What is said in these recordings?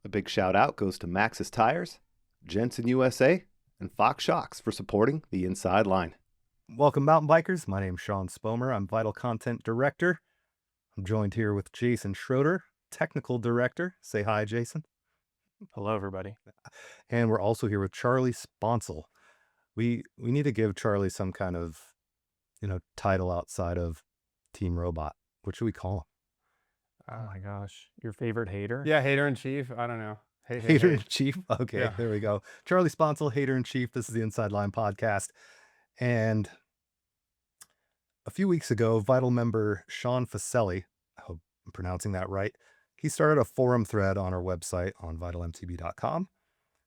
A big shout out goes to Maxxis Tires, Jensen USA, and Fox Shocks for supporting the Inside Line. Welcome, mountain bikers. My name's Shawn Spomer. I'm Vital Content Director. I'm joined here with Jason Schroeder, Technical Director. Say hi, Jason. Hello, everybody. And we're also here with Charlie Sponsel. We need to give Charlie some kind of, title outside of Team Robot. What should we call him? Oh my gosh. Your favorite hater? Yeah, hater in chief. I don't know. Hater in Chief. Okay, Yeah. There we go. Charlie Sponsel, Hater in Chief. This is the Inside Line podcast. And a few weeks ago, Vital member Shawn Spomer, I hope I'm pronouncing that right, he started a forum thread on our website on vitalmtb.com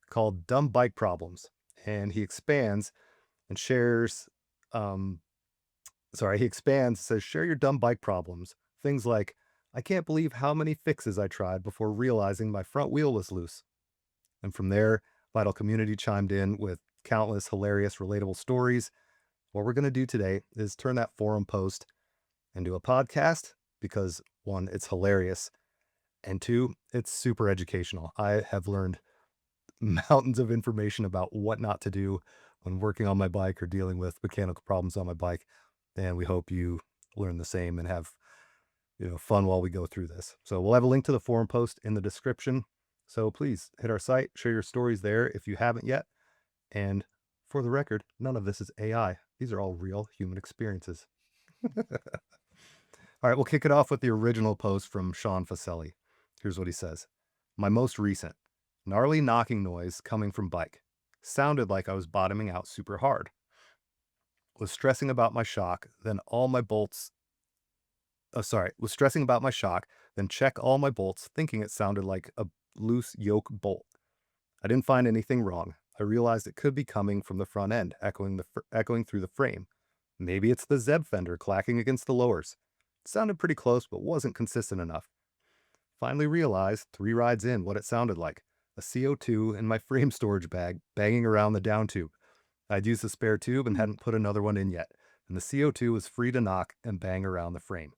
called Dumb Bike Problems. And he expands and shares, says, share your dumb bike problems. Things like, I can't believe how many fixes I tried before realizing my front wheel was loose. And from there, Vital community chimed in with countless hilarious, relatable stories. What we're going to do today is turn that forum post into a podcast because, one, it's hilarious, and two, it's super educational. I have learned mountains of information about what not to do when working on my bike or dealing with mechanical problems on my bike. And we hope you learn the same and have fun while we go through this. So we'll have a link to the forum post in the description. So please hit our site, share your stories there if you haven't yet. And for the record, none of this is AI. These are all real human experiences. All right, we'll kick it off with the original post from Shawn Spomer. Here's what he says. My most recent, gnarly knocking noise coming from bike. Sounded like I was bottoming out super hard. Was stressing about my shock, then check all my bolts, thinking it sounded like a loose yoke bolt. I didn't find anything wrong. I realized it could be coming from the front end, echoing through the frame. Maybe it's the Zeb fender clacking against the lowers. It sounded pretty close, but wasn't consistent enough. Finally realized, 3 rides in, what it sounded like. A CO2 in my frame storage bag, banging around the down tube. I'd used the spare tube and hadn't put another one in yet, and the CO2 was free to knock and bang around the frame.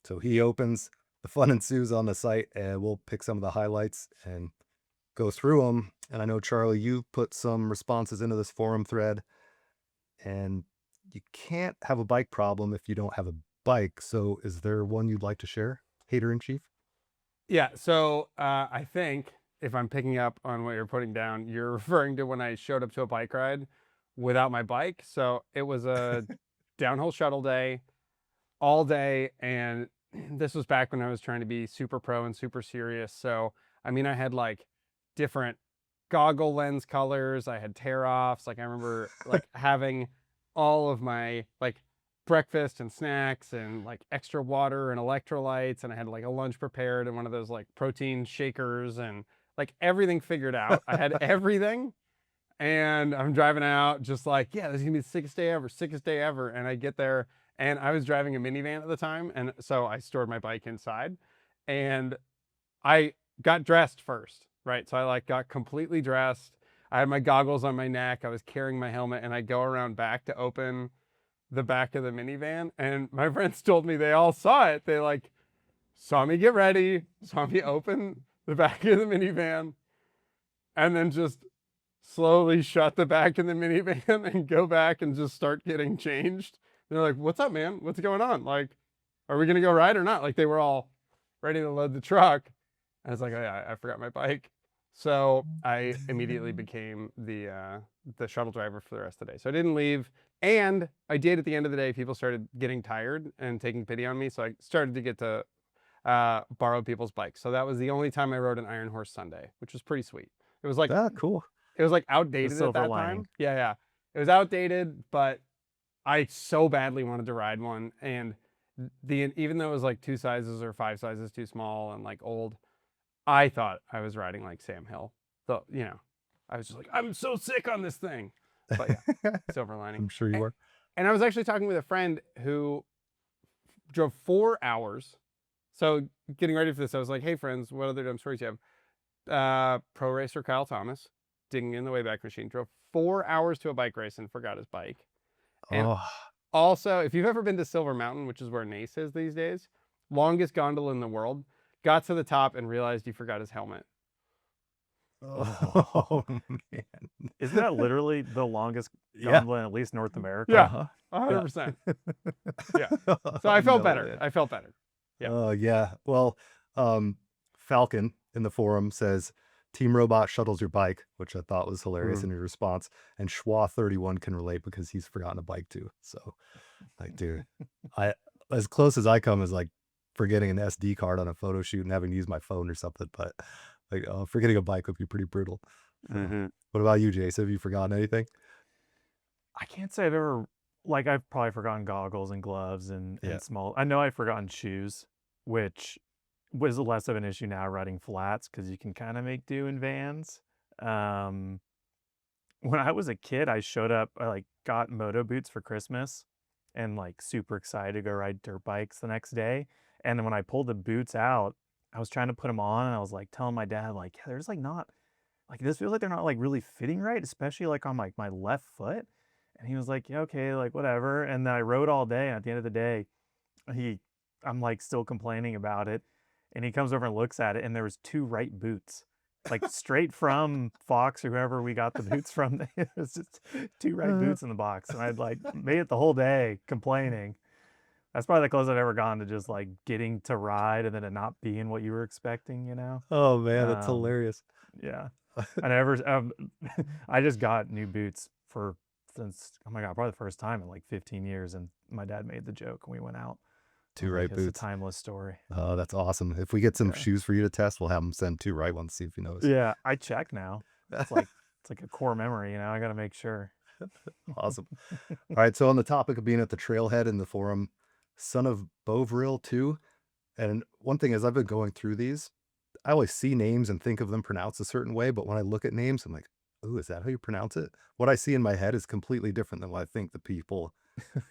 So he opens, the fun ensues on the site, and we'll pick some of the highlights and go through them. And I know, Charlie, you put some responses into this forum thread, and you can't have a bike problem if you don't have a bike. So is there one you'd like to share, Hater in Chief? Yeah. So I think if I'm picking up on what you're putting down, you're referring to when I showed up to a bike ride without my bike. So it was a downhill shuttle day all day. And this was back when I was trying to be super pro and super serious. So, I mean, I had like different goggle lens colors. I had tear offs. Like I remember like having all of my like breakfast and snacks and like extra water and electrolytes. And I had like a lunch prepared and one of those like protein shakers and like everything figured out. I had everything. And I'm driving out just like, yeah, this is gonna be the sickest day ever. And I get there and I was driving a minivan at the time. And so I stored my bike inside and I got dressed first, right? So I like got completely dressed. I had my goggles on my neck. I was carrying my helmet and I go around back to open the back of the minivan. And my friends told me they all saw it. They like saw me get ready, saw me open the back of the minivan and then just slowly shut the back of the minivan and go back and just start getting changed. They're like, what's up, man? What's going on? Like, are we going to go ride or not? Like they were all ready to load the truck. I was like, oh yeah, I forgot my bike. So I immediately became the shuttle driver for the rest of the day. So I didn't leave. And I did at the end of the day, people started getting tired and taking pity on me. So I started to get to borrow people's bikes. So that was the only time I rode an Iron Horse Sunday, which was pretty sweet. It was like, Cool. It was like outdated at silver that lining. time. Yeah. It was outdated, but I so badly wanted to ride one. And even though it was like 2 sizes or 5 sizes too small and like old, I thought I was riding like Sam Hill. So, I was just like, I'm so sick on this thing. But yeah, silver lining. I'm sure you were. And I was actually talking with a friend who drove 4 hours. So getting ready for this, I was like, hey friends, what other dumb stories you have? Pro racer Kyle Thomas, digging in the Wayback Machine, drove 4 hours to a bike race and forgot his bike. And also, if you've ever been to Silver Mountain, which is where Nace is these days, longest gondola in the world, got to the top and realized he forgot his helmet. Oh, man. Isn't that literally the longest Yeah. gauntlet in at least North America? Yeah. Uh-huh. 100%. Yeah. So I felt No, better. man. I felt better. Yeah. Oh, yeah. Well, Falcon in the forum says, Team Robot shuttles your bike, which I thought was hilarious in your response. And Schwa31 can relate because he's forgotten a bike too. So, like, dude, I as close as I come is like forgetting an SD card on a photo shoot and having to use my phone or something. But like, forgetting a bike would be pretty brutal. Mhm. What about you, Jason? Have you forgotten anything? I can't say I've ever, like, I've probably forgotten goggles and gloves and Yeah. small. I know I've forgotten shoes, which was less of an issue now riding flats because you can kind of make do in Vans. Um, when I was a kid, I showed up, I like got moto boots for Christmas and like super excited to go ride dirt bikes the next day. And then when I pulled the boots out, I was trying to put them on and I was like telling my dad, like, "Yeah, there's like not, like, this feels like they're not like really fitting right, especially like on like my left foot." And he was like, "Yeah, okay, like whatever." And then I rode all day. And at the end of the day, he, I'm like still complaining about it. And he comes over and looks at it, and there was two right boots, like straight from Fox or whoever we got the boots from. It was just two right boots in the box, and I'd like made it the whole day complaining. That's probably the closest I've ever gone to just like getting to ride and then it not being what you were expecting, you know? Oh man, that's Um, hilarious. yeah. I never, I just got new boots for since, oh my God, probably the first time in like 15 years. And my dad made the joke and we went out. I Two was right like, it's a boots. timeless story. Oh, that's awesome. If we get some Yeah. shoes for you to test, we'll have them send two right ones, see if you notice. Yeah. I check now. It's like a core memory, you know, I got to make sure. Awesome. All right. So on the topic of being at the trailhead in the forum, son of Bovril too. And one thing is I've been going through these, I always see names and think of them pronounced a certain way, but when I look at names, I'm like, oh, is that how you pronounce it? What I see in my head is completely different than what I think the people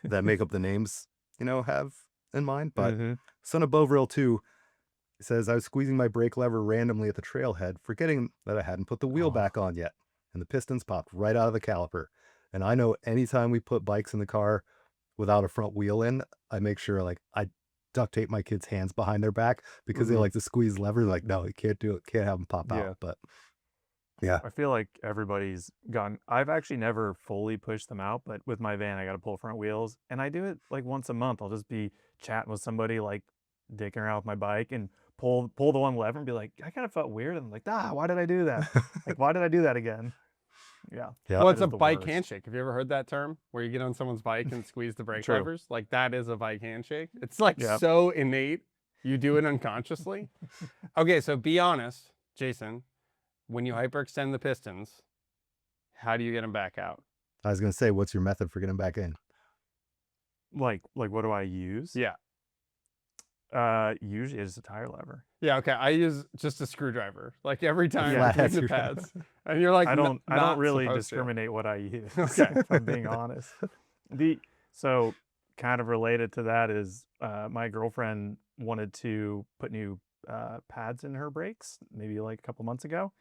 that make up the names, have in mind. But Mhm. son of Bovril too says, I was squeezing my brake lever randomly at the trailhead, forgetting that I hadn't put the wheel Oh. back on yet. And the pistons popped right out of the caliper. And I know anytime we put bikes in the car without a front wheel in, I make sure like I duct tape my kids' hands behind their back because they Mhm. like to squeeze levers. Like, no, you can't do it. Can't have them pop Yeah. out. But yeah, I feel like everybody's gone. I've actually never fully pushed them out, but with my van, I got to pull front wheels, and I do it like once a month. I'll just be chatting with somebody, like dicking around with my bike, and pull the one lever and be like, I kind of felt weird. And I'm like, why did I do that? Like, why did I do that again? Yeah. yeah. Well, That it's is a the bike worst. handshake. Have you ever heard that term where you get on someone's bike and squeeze the brake True. levers? Like that is a bike handshake. It's like Yep. so innate. You do it unconsciously. Okay, so be honest, Jason. When you hyperextend the pistons, how do you get them back out? I was gonna say, what's your method for getting back in? Like what do I use? Yeah. Usually it's a tire lever. Yeah, okay. I use just a screwdriver. Like every time Yeah. I Flathead clean the screwdriver. pads. And you're like, I don't not really supposed to. discriminate what I use. Okay. If I'm being honest. So kind of related to that is my girlfriend wanted to put new pads in her brakes maybe like a couple months ago,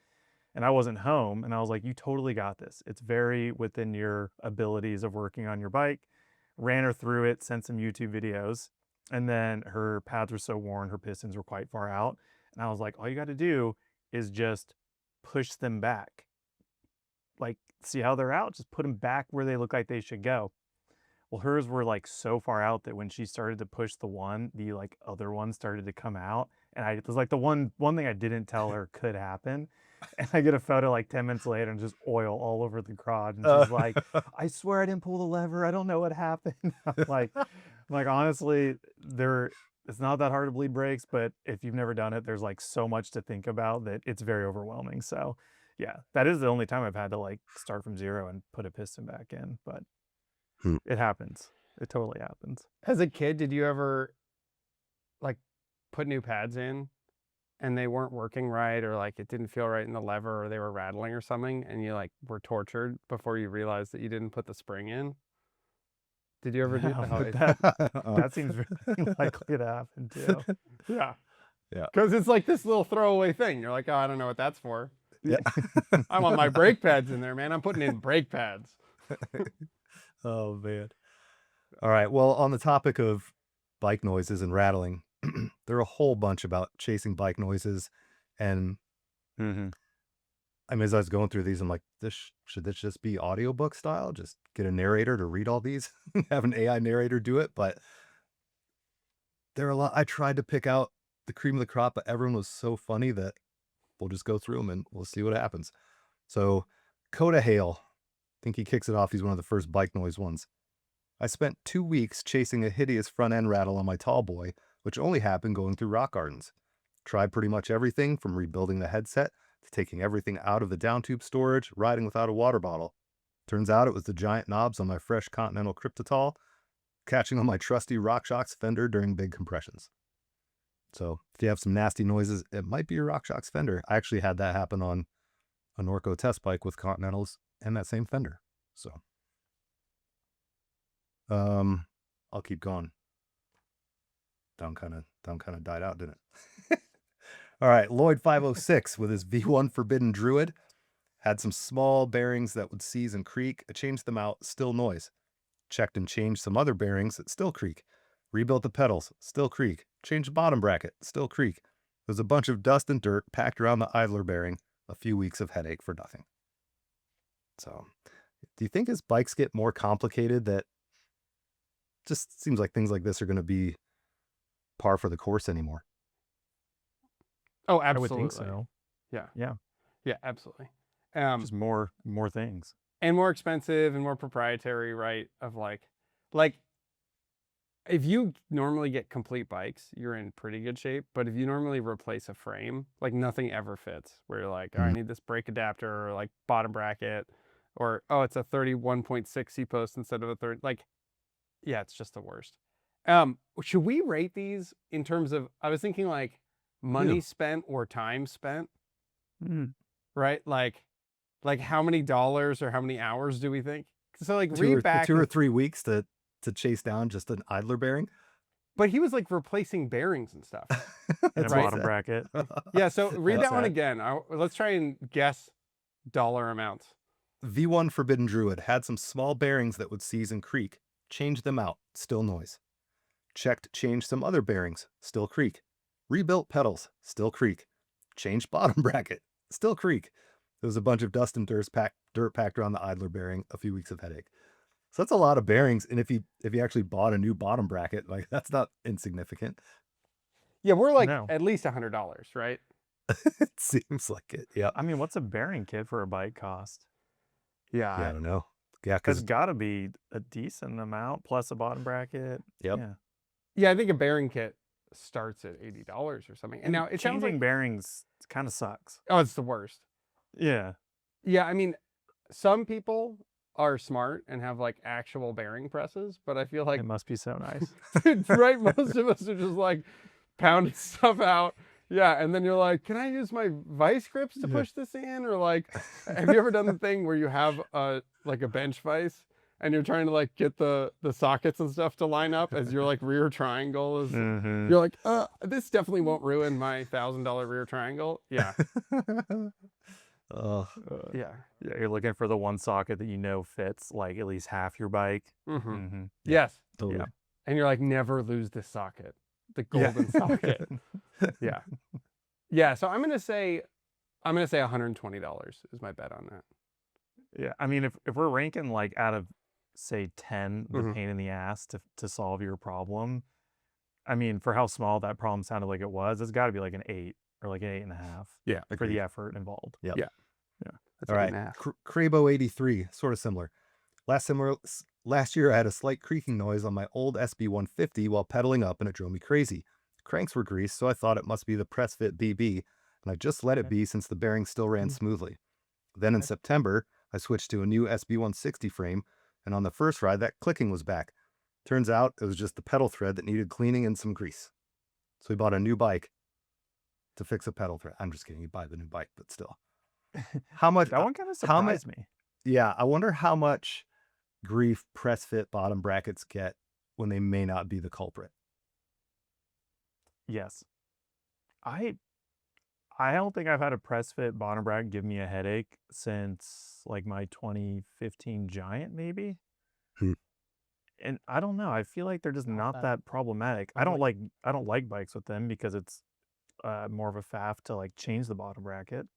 and I wasn't home, and I was like, "You totally got this. It's very within your abilities of working on your bike." Ran her through it, sent some YouTube videos, and then her pads were so worn, her pistons were quite far out, and I was like, "All you got to do is just push them back. Like, see how they're out? Just put them back where they look like they should go." Well, hers were like so far out that when she started to push the like other one started to come out. And it was like the one thing I didn't tell her could happen. And I get a photo like 10 minutes later and just oil all over the garage. And she's like, I swear I didn't pull the lever. I don't know what happened. I'm like, honestly, it's not that hard to bleed brakes, but if you've never done it, there's like so much to think about that it's very overwhelming. So yeah, that is the only time I've had to like start from zero and put a piston back in, but it happens. It totally happens. As a kid, did you ever like put new pads in and they weren't working right, or like it didn't feel right in the lever, or they were rattling or something, and you like were tortured before you realized that you didn't put the spring in? Did you ever do No, that? but that seems very likely to happen too. Yeah. Yeah. Because it's like this little throwaway thing. You're like, oh, I don't know what that's for. Yeah. I want my brake pads in there, man. I'm putting in brake pads. Oh man. All right. Well, on the topic of bike noises and rattling, there are a whole bunch about chasing bike noises, and I mean, as I was going through these, I'm like, should this just be audiobook style? Just get a narrator to read all these, have an AI narrator do it. But there are a lot. I tried to pick out the cream of the crop, but everyone was so funny that we'll just go through them and we'll see what happens. So, Coda Hale, I think he kicks it off. He's one of the first bike noise ones. I spent 2 weeks chasing a hideous front end rattle on my tall boy, which only happened going through rock gardens. Tried pretty much everything from rebuilding the headset to taking everything out of the down tube storage, riding without a water bottle. Turns out it was the giant knobs on my fresh Continental Cryptotol, catching on my trusty RockShox fender during big compressions. So if you have some nasty noises, it might be your RockShox fender. I actually had that happen on a Norco test bike with Continentals and that same fender. So I'll keep going. Down kind of died out, didn't it? All right, Lloyd 506 with his V1 Forbidden Druid had some small bearings that would seize and creak. I changed them out, still noise. Checked and changed some other bearings that still creak. Rebuilt the pedals, still creak. Changed the bottom bracket, still creak. There's a bunch of dust and dirt packed around the idler bearing. A few weeks of headache for nothing. So, do you think as bikes get more complicated that just seems like things like this are going to be par for the course anymore? Oh, I would absolutely. think so. Yeah. Yeah. Yeah, absolutely. Just more things. And more expensive and more proprietary, right? Of like if you normally get complete bikes, you're in pretty good shape. But if you normally replace a frame, like nothing ever fits. Where you're like, oh, I need this brake adapter or like bottom bracket, or oh, it's a 31.6 C post instead of a 30. Like, yeah, it's just the worst. Should we rate these in terms of? I was thinking like money spent or time spent, right? Like how many dollars or how many hours do we think? So like two back or 3 weeks to chase down just an idler bearing. But he was like replacing bearings and stuff. In a bottom bracket. Yeah, so read that one again. Let's try and guess dollar amounts. V1 Forbidden Druid had some small bearings that would seize and creak. Changed them out, still noise. Checked, changed some other bearings, still creak. Rebuilt pedals, still creak. Changed bottom bracket, still creak. There was a bunch of dust and dirt packed around the idler bearing, a few weeks of headache. So that's a lot of bearings. And if you actually bought a new bottom bracket, like that's not insignificant. Yeah, we're like at least $100, right? It seems like it. Yeah. I mean, what's a bearing kit for a bike cost? Yeah, I don't know. Yeah, because it's got to be a decent amount plus a bottom bracket. Yep. Yeah, I think a bearing kit starts at $80 or something. And now it sounds changing like bearings kind of sucks. Oh, it's the worst. Yeah. Yeah, I mean, some people are smart and have like actual bearing presses, but I feel like it must be so nice. Right? Most of us are just like pounding stuff out. Yeah, and then you're like, can I use my vice grips to push this in? Or like, have you ever done the thing where you have like a bench vice and you're trying to like get the sockets and stuff to line up as your like rear triangle is you're like, this definitely won't ruin my $1,000 rear triangle. Yeah. Yeah, you're looking for the one socket that you know fits like at least half your bike. Yes. Totally. Yeah. And you're like, never lose this socket, the golden socket. Yeah. Yeah. So I'm gonna say $120 is my bet on that. Yeah. I mean, if we're ranking like out of say 10 the pain in the ass to solve your problem, I mean, for how small that problem sounded like it was, it's got to be like an 8 or like an 8.5. Yeah. For the effort involved. Yep. Yeah. Yeah. That's all right. Crabo 83, sort of similar. Last year, I had a slight creaking noise on my old SB 150 while pedaling up, and it drove me crazy. Cranks were greased, so I thought it must be the press fit BB, and I just let it be since the bearings still ran smoothly. Then in September, I switched to a new SB 160 frame, and on the first ride, that clicking was back. Turns out it was just the pedal thread that needed cleaning and some grease. So we bought a new bike to fix a pedal thread. I'm just kidding. You buy the new bike, but still. How much? That one kind of surprised me. Yeah, I wonder how much grief press fit bottom brackets get when they may not be the culprit. Yes. I don't think I've had a press fit bottom bracket give me a headache since like my 2015 Giant, maybe. And I don't know. I feel like they're just not that problematic. I don't like bikes with them because it's more of a faff to like change the bottom bracket.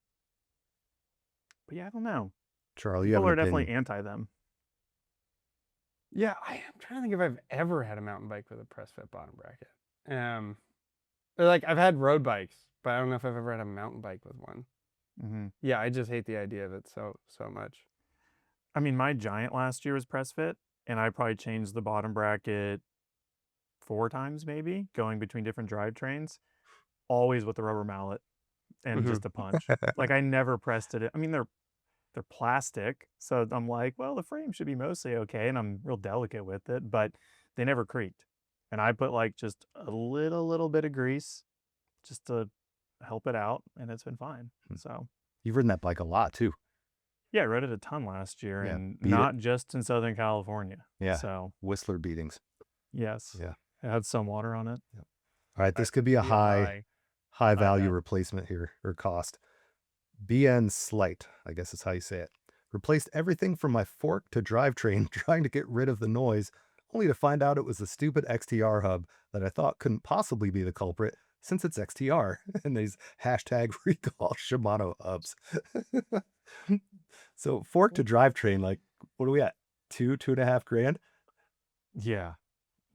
But yeah, I don't know. Charlie, you have People an are definitely opinion. anti them. Yeah, I am trying to think if I've ever had a mountain bike with a press fit bottom bracket. Like I've had road bikes, but I don't know if I've ever had a mountain bike with one. Mm-hmm. Yeah, I just hate the idea of it so much. I mean, my Giant last year was press fit, and I probably changed the bottom bracket 4 times maybe, going between different drivetrains, always with the rubber mallet and Mhm. just a punch. Like I never pressed it. I mean, they're plastic, so I'm like, well, the frame should be mostly okay, and I'm real delicate with it, but they never creaked. And I put like just a little bit of grease just to help it out, and it's been fine. So You've ridden that bike a lot too. yeah, I rode it a ton last year, Yeah, and beat it. not just in Southern California. Yeah. So Whistler beatings. yes, Yeah. it had some water on it. All right, this could be a high value value. replacement here, or cost. BN Slight, I guess is how you say it. Replaced everything from my fork to drivetrain trying to get rid of the noise, only to find out it was the stupid XTR hub that I thought couldn't possibly be the culprit since it's XTR. And these hashtag recall Shimano hubs. So fork to drivetrain, like, what are we at? 2.5 grand? Yeah,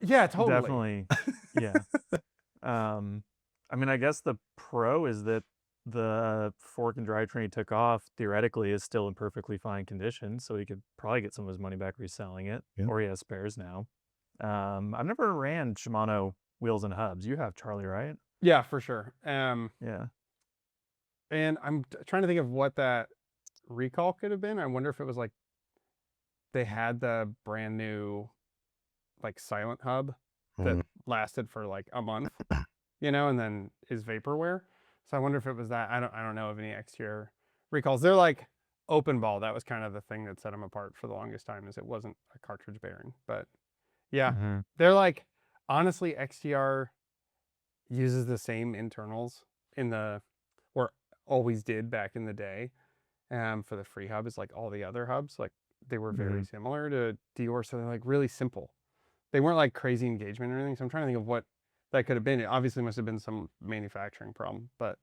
Yeah, totally. definitely. Yeah. I mean, I guess the pro is that the fork and drivetrain he took off theoretically is still in perfectly fine condition, so he could probably get some of his money back reselling it, Yeah. or he has spares now. I've never ran Shimano wheels and hubs. You have, Charlie, right? Yeah, for sure. Yeah. And I'm trying to think of what that recall could have been. I wonder if it was like they had the brand new like silent hub that lasted for like a month, and then is vaporware. So I wonder if it was that. I don't know of any exterior recalls. They're like open ball. That was kind of the thing that set them apart for the longest time, is it wasn't a cartridge bearing. But yeah, they're like, honestly, XTR uses the same internals or always did back in the day. For the free hub, is like all the other hubs. Like they were very similar to Dior, so they're like really simple. They weren't like crazy engagement or anything. So I'm trying to think of what that could have been. It obviously must have been some manufacturing problem. But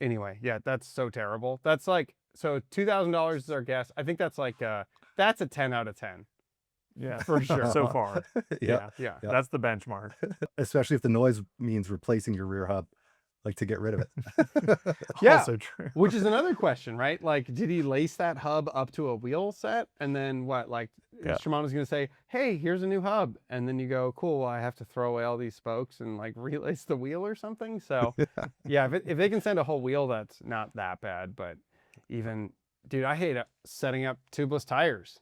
anyway, yeah, that's so terrible. That's like, so $2,000 is our guess. I think that's like that's a 10 out of 10. Yeah, for sure. So far. Yeah. Yeah. That's the benchmark. Especially if the noise means replacing your rear hub, like to get rid of it. Yeah. Also true. Which is another question, right? Like, did he lace that hub up to a wheel set? And then what? Like, Shimano's going to say, hey, here's a new hub. And then you go, cool, well, I have to throw away all these spokes and like relace the wheel or something. So, yeah, if they can send a whole wheel, that's not that bad. But even, dude, I hate setting up tubeless tires.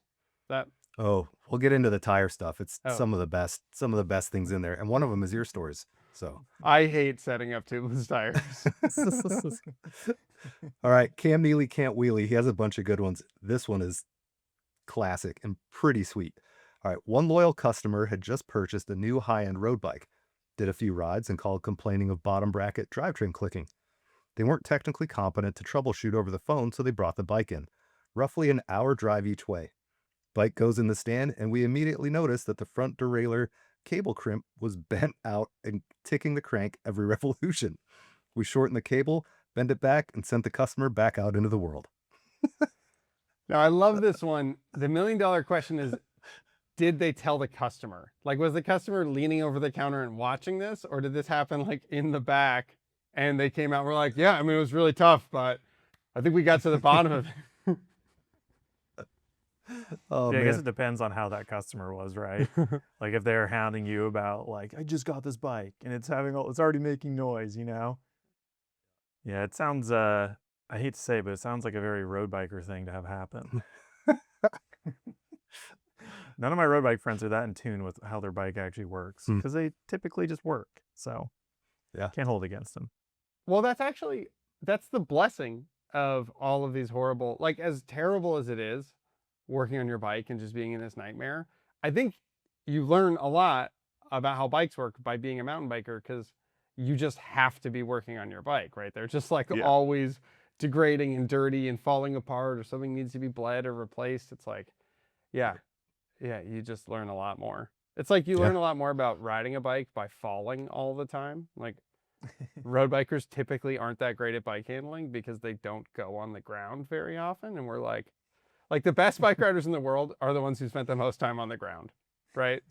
Oh, we'll get into the tire stuff. It's some of the best things in there. And one of them is your stores. So I hate setting up tubeless tires. All right, Cam Neely Can't Wheelie. He has a bunch of good ones. This one is classic and pretty sweet. All right, one loyal customer had just purchased a new high-end road bike, did a few rides, and called complaining of bottom bracket drivetrain clicking. They weren't technically competent to troubleshoot over the phone, so they brought the bike in. Roughly an hour drive each way. Bike goes in the stand, and we immediately noticed that the front derailleur cable crimp was bent out and ticking the crank every revolution. We shortened the cable, bent it back, and sent the customer back out into the world. Now, I love this one. The $1 million question is, did they tell the customer? Like, was the customer leaning over the counter and watching this? Or did this happen like in the back and they came out and were like, yeah, I mean, it was really tough, but I think we got to the bottom of it. Oh, yeah, I man. guess it depends on how that customer was, right? Like if they're hounding you about like, I just got this bike and it's already making noise, Yeah, it sounds I hate to say it, but it sounds like a very road biker thing to have happen. None of my road bike friends are that in tune with how their bike actually works, because they typically just work. So yeah, can't hold against them. Well, that's the blessing of all of these horrible, like as terrible as it is, working on your bike and just being in this nightmare. I think you learn a lot about how bikes work by being a mountain biker, because you just have to be working on your bike, right? They're just like always degrading and dirty and falling apart, or something needs to be bled or replaced. It's like, yeah, you just learn a lot more. It's like you learn a lot more about riding a bike by falling all the time. Like, Road bikers typically aren't that great at bike handling because they don't go on the ground very often. And we're like the best bike riders in the world are the ones who spent the most time on the ground, right?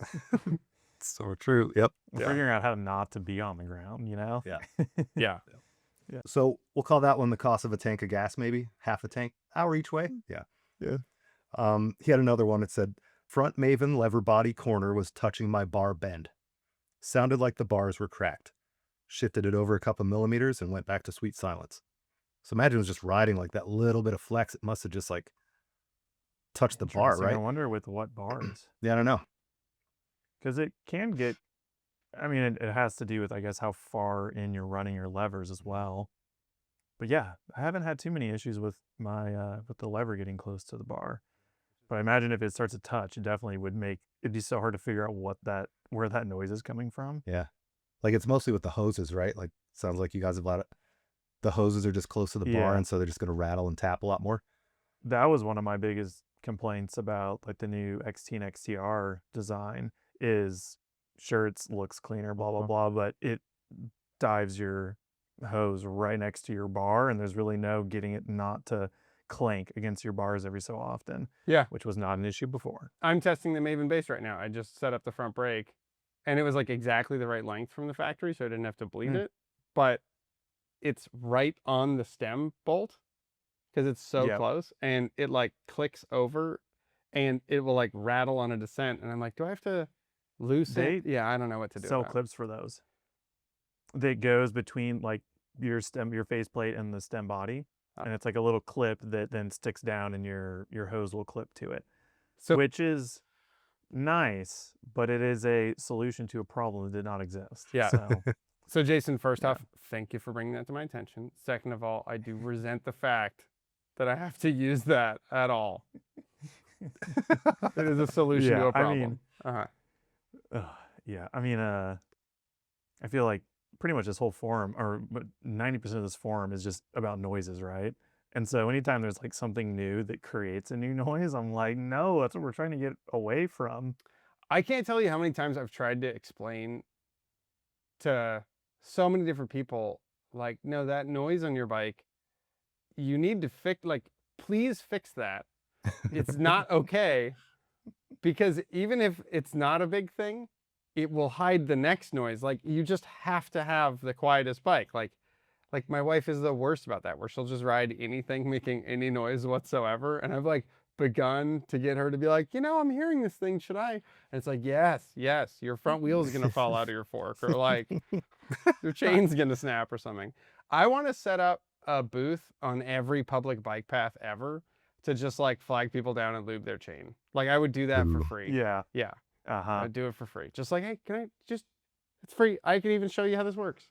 So true. Yep. Yeah. Figuring out how not to be on the ground, you know? Yeah. Yeah. So we'll call that one the cost of a tank of gas, maybe half a tank, hour each way. Yeah. Yeah. He had another one that said, front Maven lever body corner was touching my bar bend. Sounded like the bars were cracked. Shifted it over a couple millimeters and went back to sweet silence. So imagine it was just riding like that little bit of flex. It must have just like touched the bar, Interesting. right? I wonder with what bars. Yeah, I don't know. Because it can get, I mean, it has to do with, I guess, how far in you're running your levers as well. But yeah, I haven't had too many issues with my, with the lever getting close to the bar. But I imagine if it starts to touch, it definitely would make, it'd be so hard to figure out where that noise is coming from. Yeah. Like it's mostly with the hoses, right? Like sounds like you guys have the hoses are just close to the bar, Yeah. and so they're just going to rattle and tap a lot more. That was one of my biggest complaints about like the new XT and XTR design is sure it looks cleaner, blah, blah, blah, but it dives your hose right next to your bar and there's really no getting it not to clank against your bars every so often. Yeah. Which was not an issue before. I'm testing the Maven base right now. I just set up the front brake and it was like exactly the right length from the factory, so I didn't have to bleed it. But it's right on the stem bolt because it's so close, and it like clicks over and it will like rattle on a descent. And I'm like, do I have to loosen it? Yeah, I don't know what to do. Sell clips for those. That goes between like your faceplate and the stem body. And it's like a little clip that then sticks down and your hose will clip to it. So, which is nice, but it is a solution to a problem that did not exist. Yeah. So Jason, first off, thank you for bringing that to my attention. Second of all, I do resent the fact that I have to use that at all. It is a solution to a problem. Yeah, I mean, I feel like pretty much this whole forum, or 90% of this forum is just about noises, right? And so anytime there's like something new that creates a new noise, I'm like, no, that's what we're trying to get away from. I can't tell you how many times I've tried to explain to so many different people, like, no, that noise on your bike, you need to fix, like, please fix that. It's not okay, because even if it's not a big thing, it will hide the next noise. Like, you just have to have the quietest bike. Like my wife is the worst about that, where she'll just ride anything making any noise whatsoever. And I've like begun to get her to be like, you know, I'm hearing this thing, should I? And it's like, yes, your front wheel is going to fall out of your fork, or like your chain's going to snap or something. I want to set up a booth on every public bike path ever to just like flag people down and lube their chain. Like, I would do that for free. Yeah. Yeah. Uh-huh. I'd do it for free. Just like, hey, can I just, it's free. I can even show you how this works.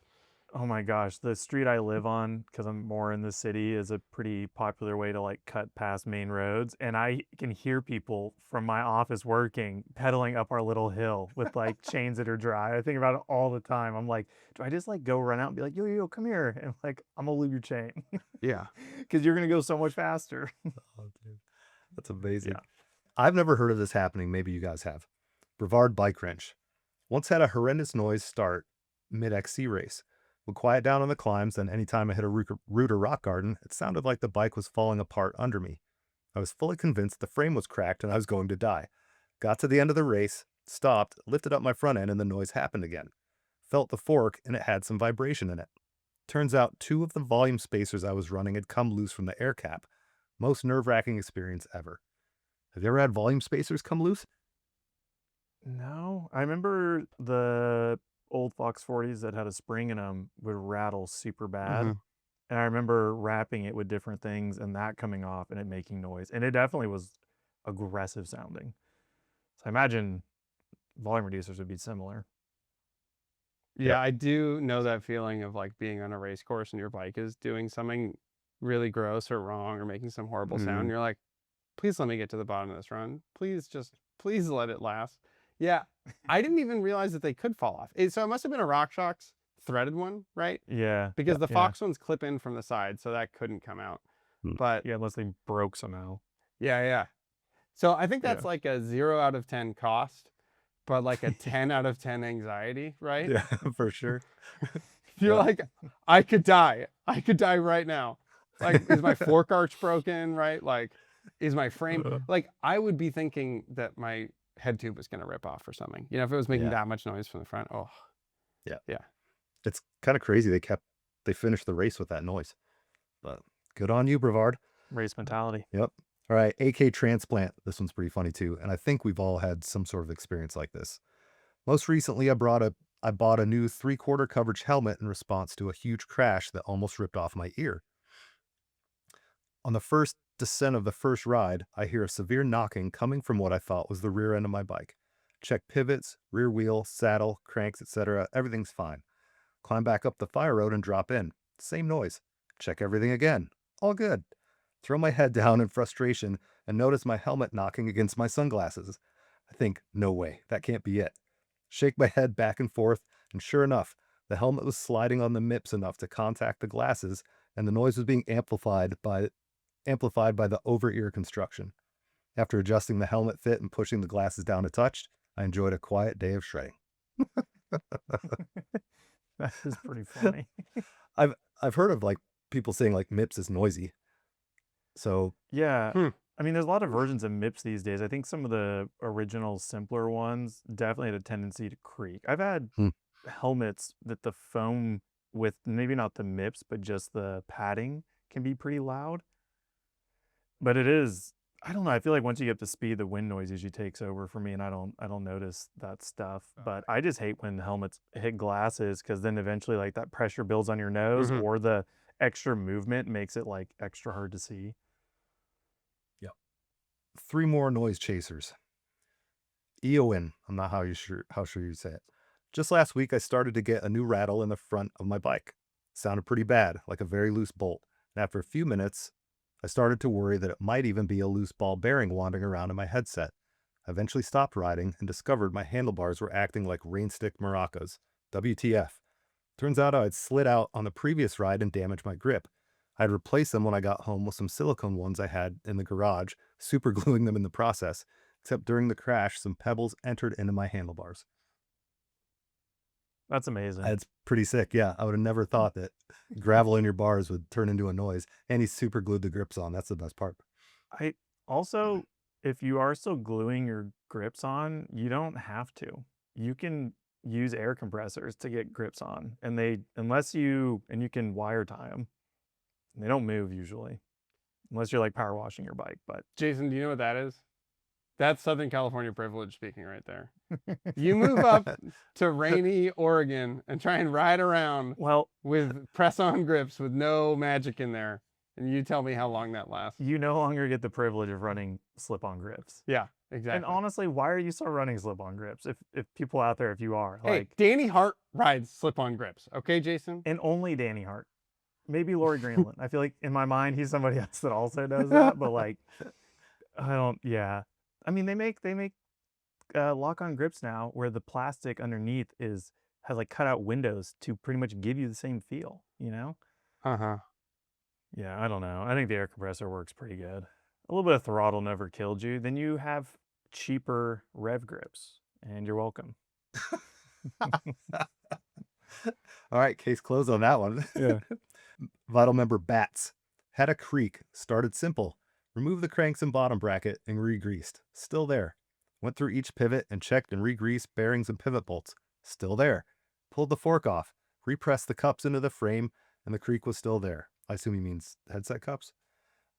Oh my gosh, the street I live on, because I'm more in the city, is a pretty popular way to like cut past main roads. And I can hear people from my office working, pedaling up our little hill with like chains that are dry. I think about it all the time. I'm like, do I just like go run out and be like, yo, come here? And like, I'm gonna lube your chain. Yeah. Because you're gonna go so much faster. Oh, dude. That's amazing. Yeah. I've never heard of this happening. Maybe you guys have. Brevard bike wrench. Once had a horrendous noise start mid-XC race. Would quiet down on the climbs, then anytime I hit a root or rock garden, it sounded like the bike was falling apart under me. I was fully convinced the frame was cracked and I was going to die. Got to the end of the race, stopped, lifted up my front end, and the noise happened again. Felt the fork, and it had some vibration in it. Turns out 2 of the volume spacers I was running had come loose from the air cap. Most nerve-wracking experience ever. Have you ever had volume spacers come loose? No, I remember the old Fox 40s that had a spring in them would rattle super bad. Mm-hmm. And I remember wrapping it with different things and that coming off and it making noise. And it definitely was aggressive sounding. So I imagine volume reducers would be similar. Yeah, I do know that feeling of like being on a race course and your bike is doing something really gross or wrong or making some horrible sound. You're like, please let me get to the bottom of this run. Please let it last. Yeah, I didn't even realize that they could fall off. So it must have been a RockShox threaded one, right? Yeah. Because the Fox ones clip in from the side, so that couldn't come out. But yeah, unless they broke somehow. Yeah. So I think that's like a 0 out of 10 cost, but like a 10 out of 10 anxiety, right? Yeah, for sure. You're Yeah. like, I could die. I could die right now. Like, is my fork arch broken? Right? Like, is my frame like? I would be thinking that my head tube was going to rip off or something. You know, if it was making Yeah. that much noise from the front. Oh, Yeah. yeah. It's kind of crazy they finished the race with that noise. But good on you, Brevard. Race mentality. Yep. All right, AK transplant. This one's pretty funny too, and I think we've all had some sort of experience like this. Most recently, I bought a new 3/4 coverage helmet in response to a huge crash that almost ripped off my ear. On the first descent of the first ride, I hear a severe knocking coming from what I thought was the rear end of my bike. Check pivots, rear wheel, saddle, cranks, etc. Everything's fine. Climb back up the fire road and drop in. Same noise. Check everything again. All good. Throw my head down in frustration and notice my helmet knocking against my sunglasses. I think, no way, that can't be it. Shake my head back and forth, and sure enough, the helmet was sliding on the MIPS enough to contact the glasses, and the noise was being amplified by the over-ear construction. After adjusting the helmet fit and pushing the glasses down a touch, I enjoyed a quiet day of shredding. That is pretty funny. I've heard of like people saying like MIPS is noisy. So Yeah. Hmm. I mean, there's a lot of versions of MIPS these days. I think some of the original, simpler ones definitely had a tendency to creak. I've had Hmm. helmets that the foam with maybe not the MIPS, but just the padding can be pretty loud. But it is, I don't know. I feel like once you get up to speed, the wind noise usually takes over for me, and I don't notice that stuff. But I just hate when helmets hit glasses because then eventually like that pressure builds on your nose, Mhm. or the extra movement makes it like extra hard to see. 3 more noise chasers. Eowyn, I'm not how sure you say it. Just last week I started to get a new rattle in the front of my bike. Sounded pretty bad, like a very loose bolt. And after a few minutes, I started to worry that it might even be a loose ball bearing wandering around in my headset. I eventually stopped riding and discovered my handlebars were acting like rainstick maracas. WTF. Turns out I had slid out on the previous ride and damaged my grip. I had replaced them when I got home with some silicone ones I had in the garage, super gluing them in the process, except during the crash, some pebbles entered into my handlebars. That's amazing. It's pretty sick. Yeah, I would have never thought that gravel in your bars would turn into a noise. And he super glued the grips on. That's the best part. I also, if you are still gluing your grips on, you don't have to. You can use air compressors to get grips on, and you can wire tie them. They don't move usually, unless you're like power washing your bike. But Jason, do you know what that is? That's Southern California privilege speaking right there. You move up to rainy Oregon and try and ride around well, with press-on grips with no magic in there, and you tell me how long that lasts. you no longer get the privilege of running slip-on grips. Yeah, exactly. And honestly, why are you still running slip-on grips? If people out there, if you are Hey, like, Danny Hart rides slip-on grips. Okay, Jason? and only Danny Hart, maybe Lori Greenland. I feel like in my mind he's somebody else that also does that. But like, I don't. Yeah, I mean they make lock-on grips now where the plastic underneath has like cut out windows to pretty much give you the same feel. You know? Uh-huh. Yeah, I don't know. I think the air compressor works pretty good. A little bit of throttle never killed you. Then you have cheaper rev grips, and you're welcome. All right, case closed on that one. Yeah. Vital member bats. Had a creak. Started simple. Removed the cranks and bottom bracket and re-greased. Still there. Went through each pivot and checked and re-greased bearings and pivot bolts. Still there. Pulled the fork off. Repressed the cups into the frame and the creak was still there. I assume he means headset cups.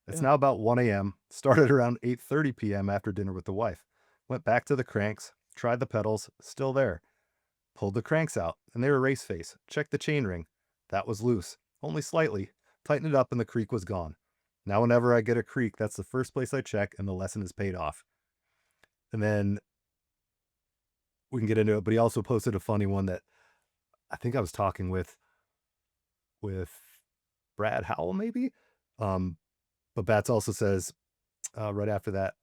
It's Yeah. now about 1 a.m. Started around 8:30 p.m. after dinner with the wife. Went back to the cranks. Tried the pedals. Still there. Pulled the cranks out, and they were race face. Checked the chainring. That was loose, only slightly. Tightened it up, and the creak was gone. Now whenever I get a creak, that's the first place I check, and the lesson is paid off. And then we can get into it, but he also posted a funny one that I think I was talking with Brad Howell, maybe? But Bats also says right after that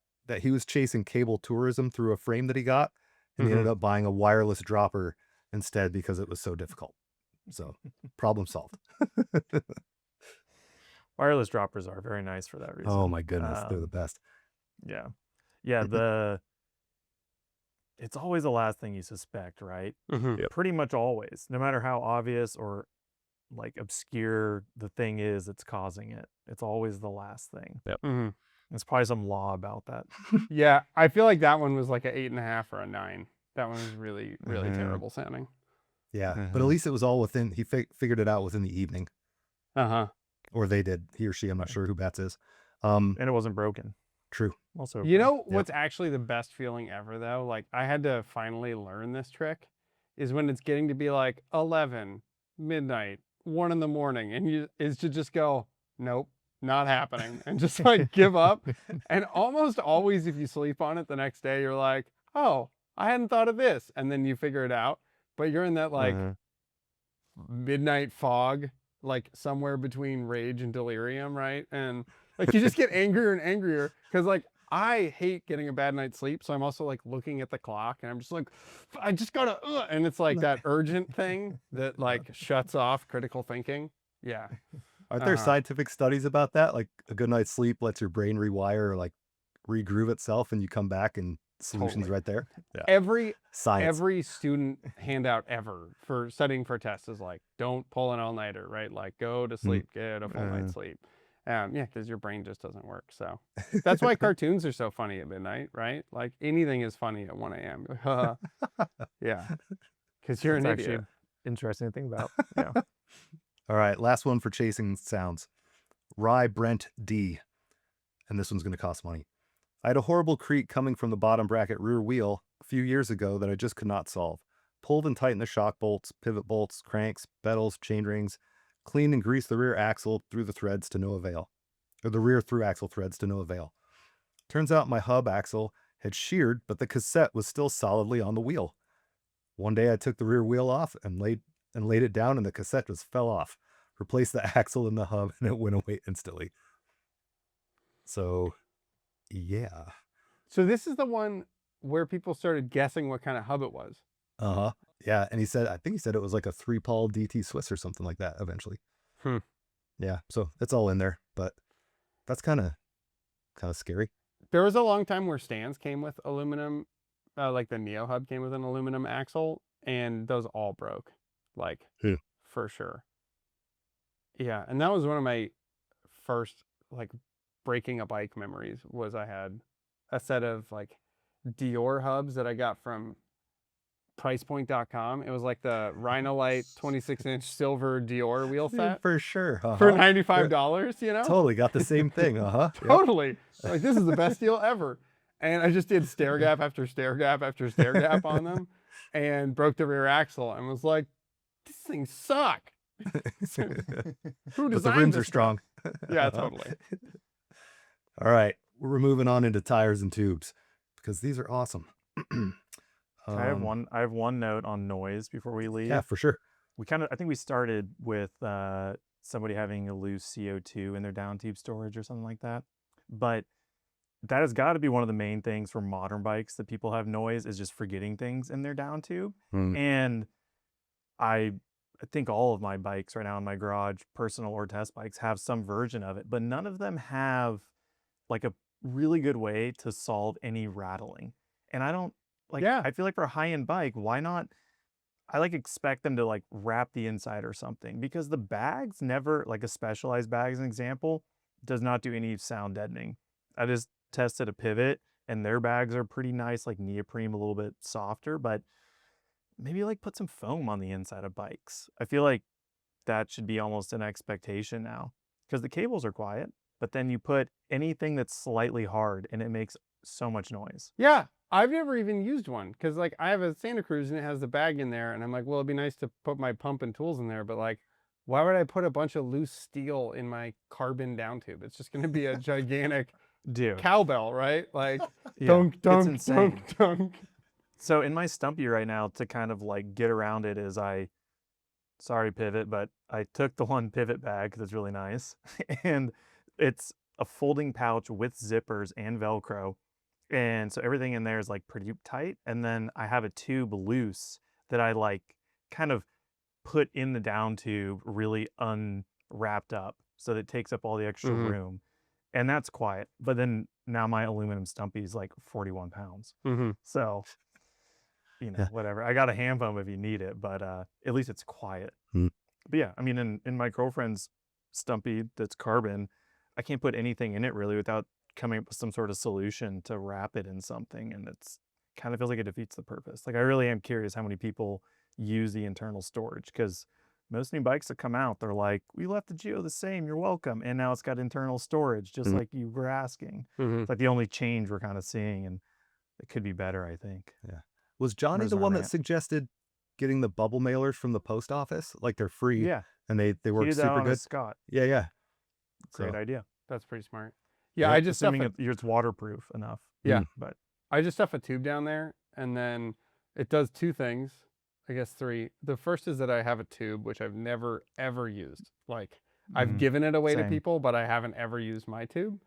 he was chasing cable tourism through a frame that he got, and he ended up buying a wireless dropper instead because it was so difficult. So problem solved. Wireless droppers are very nice for that reason. Oh my goodness, they're the best. Yeah. Yeah, it's always the last thing you suspect, right? Mm-hmm. Yep. Pretty much always, no matter how obvious or like obscure the thing is that's causing it. It's always the last thing. Mhm. There's probably some law about that. Yeah, I feel like that one was like an 8.5 or a 9. That one was really, really Mhm. terrible sounding. Yeah, but at Mhm. least it was all within. He figured it out within the evening, Uh-huh. or they did. He or she. I'm not sure who Bats is. And it wasn't broken. True. Also, You know what's actually the best feeling ever, though? Like, I had to finally learn this trick, is when it's getting to be like 11, midnight, 1 in the morning, and is to just go, nope, not happening, and just like give up. And almost always, if you sleep on it the next day, you're like, oh, I hadn't thought of this. And then you figure it out. But you're in that like midnight fog, like somewhere between rage and delirium, right? And like you just get angrier and angrier because like I hate getting a bad night's sleep, so I'm also like looking at the clock and I'm just like, I just gotta, and it's like that urgent thing that like shuts off critical thinking. Yeah. Aren't there scientific studies about that? Like a good night's sleep lets your brain rewire, or like regroove itself, and you come back and solutions Totally. right there. Yeah. Every Science. student handout ever for studying for tests is like, don't pull an all-nighter, right? Like go to sleep, get a full night's sleep. Yeah, because your brain just doesn't work. So that's why cartoons are so funny at midnight, right? Like anything is funny at 1 a.m. Yeah, because you're That's an actually idiot. interesting to think about. Yeah. All right, last one for chasing sounds. Rye Brent D. And this one's going to cost money. I had a horrible creak coming from the bottom bracket rear wheel a few years ago that I just could not solve. Pulled and tightened the shock bolts, pivot bolts, cranks, pedals, chain rings, cleaned and greased the rear axle through the threads to no avail. Or the rear through axle threads to no avail. Turns out my hub axle had sheared, but the cassette was still solidly on the wheel. One day I took the rear wheel off and laid it down, and the cassette just fell off. Replaced the axle in the hub, and it went away instantly. So, yeah. So this is the one where people started guessing what kind of hub it was. Uh-huh. Yeah, and I think he said it was like a 3-Paul DT Swiss or something like that eventually. Yeah, so it's all in there, but that's kind of scary. There was a long time where stands came with aluminum, like the Neo hub came with an aluminum axle, and those all broke, like for sure. Yeah, and that was one of my first like breaking a bike memories. Was I had a set of like Derailleur hubs that I got from pricepoint.com. It was like the Rhinolite 26-inch silver Derailleur wheel set For sure. for $95, you know? Totally got the same thing. Totally. Like, this is the best deal ever. And I just did stair gap after stair gap after stair gap on them and broke the rear axle and was like, these things suck. Who designed But the rims are this strong. stuff? Yeah, totally. All right, we're moving on into tires and tubes because these are awesome. I have one note on noise before we leave. Yeah, for sure. I think we started with somebody having a loose CO2 in their down tube storage or something like that. But that has got to be one of the main things for modern bikes that people have noise, is just forgetting things in their down tube. And I think all of my bikes right now in my garage, personal or test bikes, have some version of it, but none of them have like a really good way to solve any rattling. And I don't like, I feel like for a high-end bike, why not? I like expect them to like wrap the inside or something, because the bags never, like a Specialized bag as an example, does not do any sound deadening. I just tested a Pivot and their bags are pretty nice, like neoprene, a little bit softer, but maybe like put some foam on the inside of bikes. I feel like that should be almost an expectation now, because the cables are quiet, but then you put anything that's slightly hard and it makes so much noise. Yeah, I've never even used one because like I have a Santa Cruz and it has the bag in there and I'm like, well, it'd be nice to put my pump and tools in there, but like, why would I put a bunch of loose steel in my carbon down tube? It's just going to be a gigantic cowbell, right? Like, dunk, dunk, dunk, dunk. So in my Stumpy right now, to kind of like get around it, is sorry Pivot, but I took the one Pivot bag because it's really nice. And it's a folding pouch with zippers and Velcro. And so everything in there is like pretty tight. And then I have a tube loose that I like kind of put in the down tube, really unwrapped up, so that it takes up all the extra room. And that's quiet. But then now my aluminum Stumpy is like 41 pounds. So, you know, whatever. I got a hand pump if you need it, but at least it's quiet. But yeah, I mean, in my girlfriend's Stumpy that's carbon, I can't put anything in it really without coming up with some sort of solution to wrap it in something, and it's kind of feels like it defeats the purpose. Like I really am curious how many people use the internal storage, because most new bikes that come out, they're like, we left the Geo the same, you're welcome, and now it's got internal storage, just like you were asking. It's like the only change we're kind of seeing, and it could be better, I think. Yeah. Was Johnny Where's the my one that rant? suggested getting the bubble mailers from the post office? Like they're free Yeah, and they he work did that super on his good. Scott. Yeah, yeah. Great So, idea. That's pretty smart. Yeah, Yep. I just stuff Assuming a, it's waterproof enough. yeah, But I just stuff a tube down there, and then it does two things. I guess three. The first is that I have a tube which I've never ever used. Like I've given it away to same. people, but I haven't ever used my tube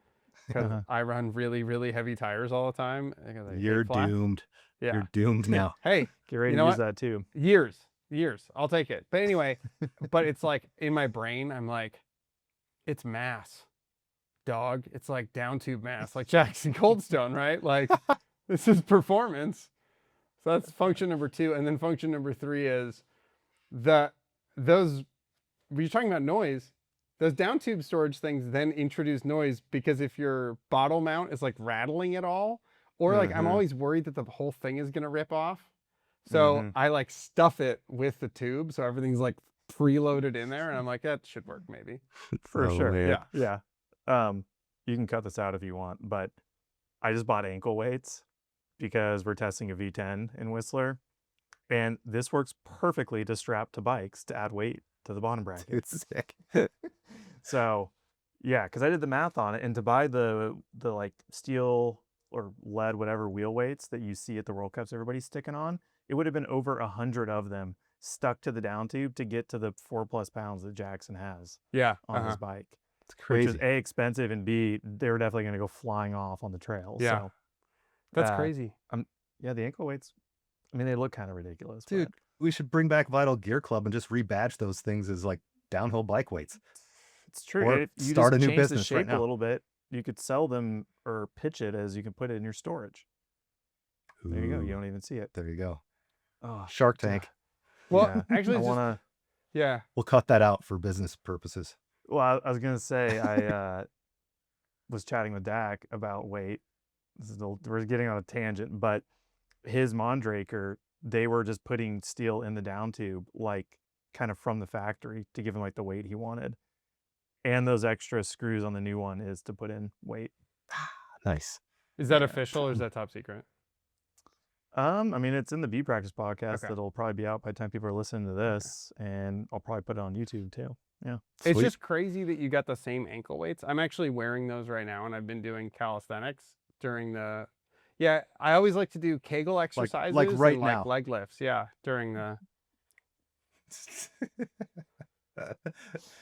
because I run really really heavy tires all the time. Because I hate you're flat. doomed. Yeah. You're doomed now. Hey, Get ready you to know use what? that too. Years. I'll take it. But anyway, but it's like in my brain, I'm like, it's mass, dog. It's like down tube mass, like Jackson Coldstone, right? Like this is performance. So that's function number 2. And then function number 3 is those, when you're talking about noise, those down tube storage things then introduce noise, because if your bottle mount is like rattling at all, or like I'm always worried that the whole thing is going to rip off. So I like stuff it with the tube, so everything's like preloaded in there, and I'm like, that should work maybe. For Oh, sure. man. Yeah. You can cut this out if you want, but I just bought ankle weights because we're testing a V10 in Whistler, and this works perfectly to strap to bikes to add weight to the bottom bracket. It's sick. So, yeah, because I did the math on it, and to buy the like steel or lead, whatever wheel weights that you see at the World Cups everybody's sticking on, it would have been over 100 of them stuck to the down tube to get to the 4+ pounds that Jackson has Yeah. on his bike. It's Which crazy. is A, expensive, and B, they're definitely going to go flying off on the trails. Yeah. So, That's crazy. yeah, the ankle weights, I mean, they look kind of ridiculous. Dude, but we should bring back Vital Gear Club and just rebadge those things as like downhill bike weights. it's true. Or If you start just a new change the business right shape now. a little bit, you could sell them or pitch it as you can put it in your storage. There you go. You Ooh, don't even see it. there you go. Oh, Shark Tank. Well, yeah. actually, I just, want to. yeah. We'll cut that out for business purposes. Well, I was gonna say I was chatting with Dak about weight. We're getting on a tangent, but his Mondraker, they were just putting steel in the down tube, like kind of from the factory, to give him like the weight he wanted. And those extra screws on the new one is to put in weight. Nice. Is that official or is that top secret? I mean, it's in the B Practice podcast Okay. that'll probably be out by the time people are listening to this, and I'll probably put it on YouTube too. Yeah. It's Sweet. just crazy that you got the same ankle weights. I'm actually wearing those right now, and I've been doing calisthenics during the. Yeah, I always like to do Kegel exercises, right and now. like leg lifts. Yeah, during the.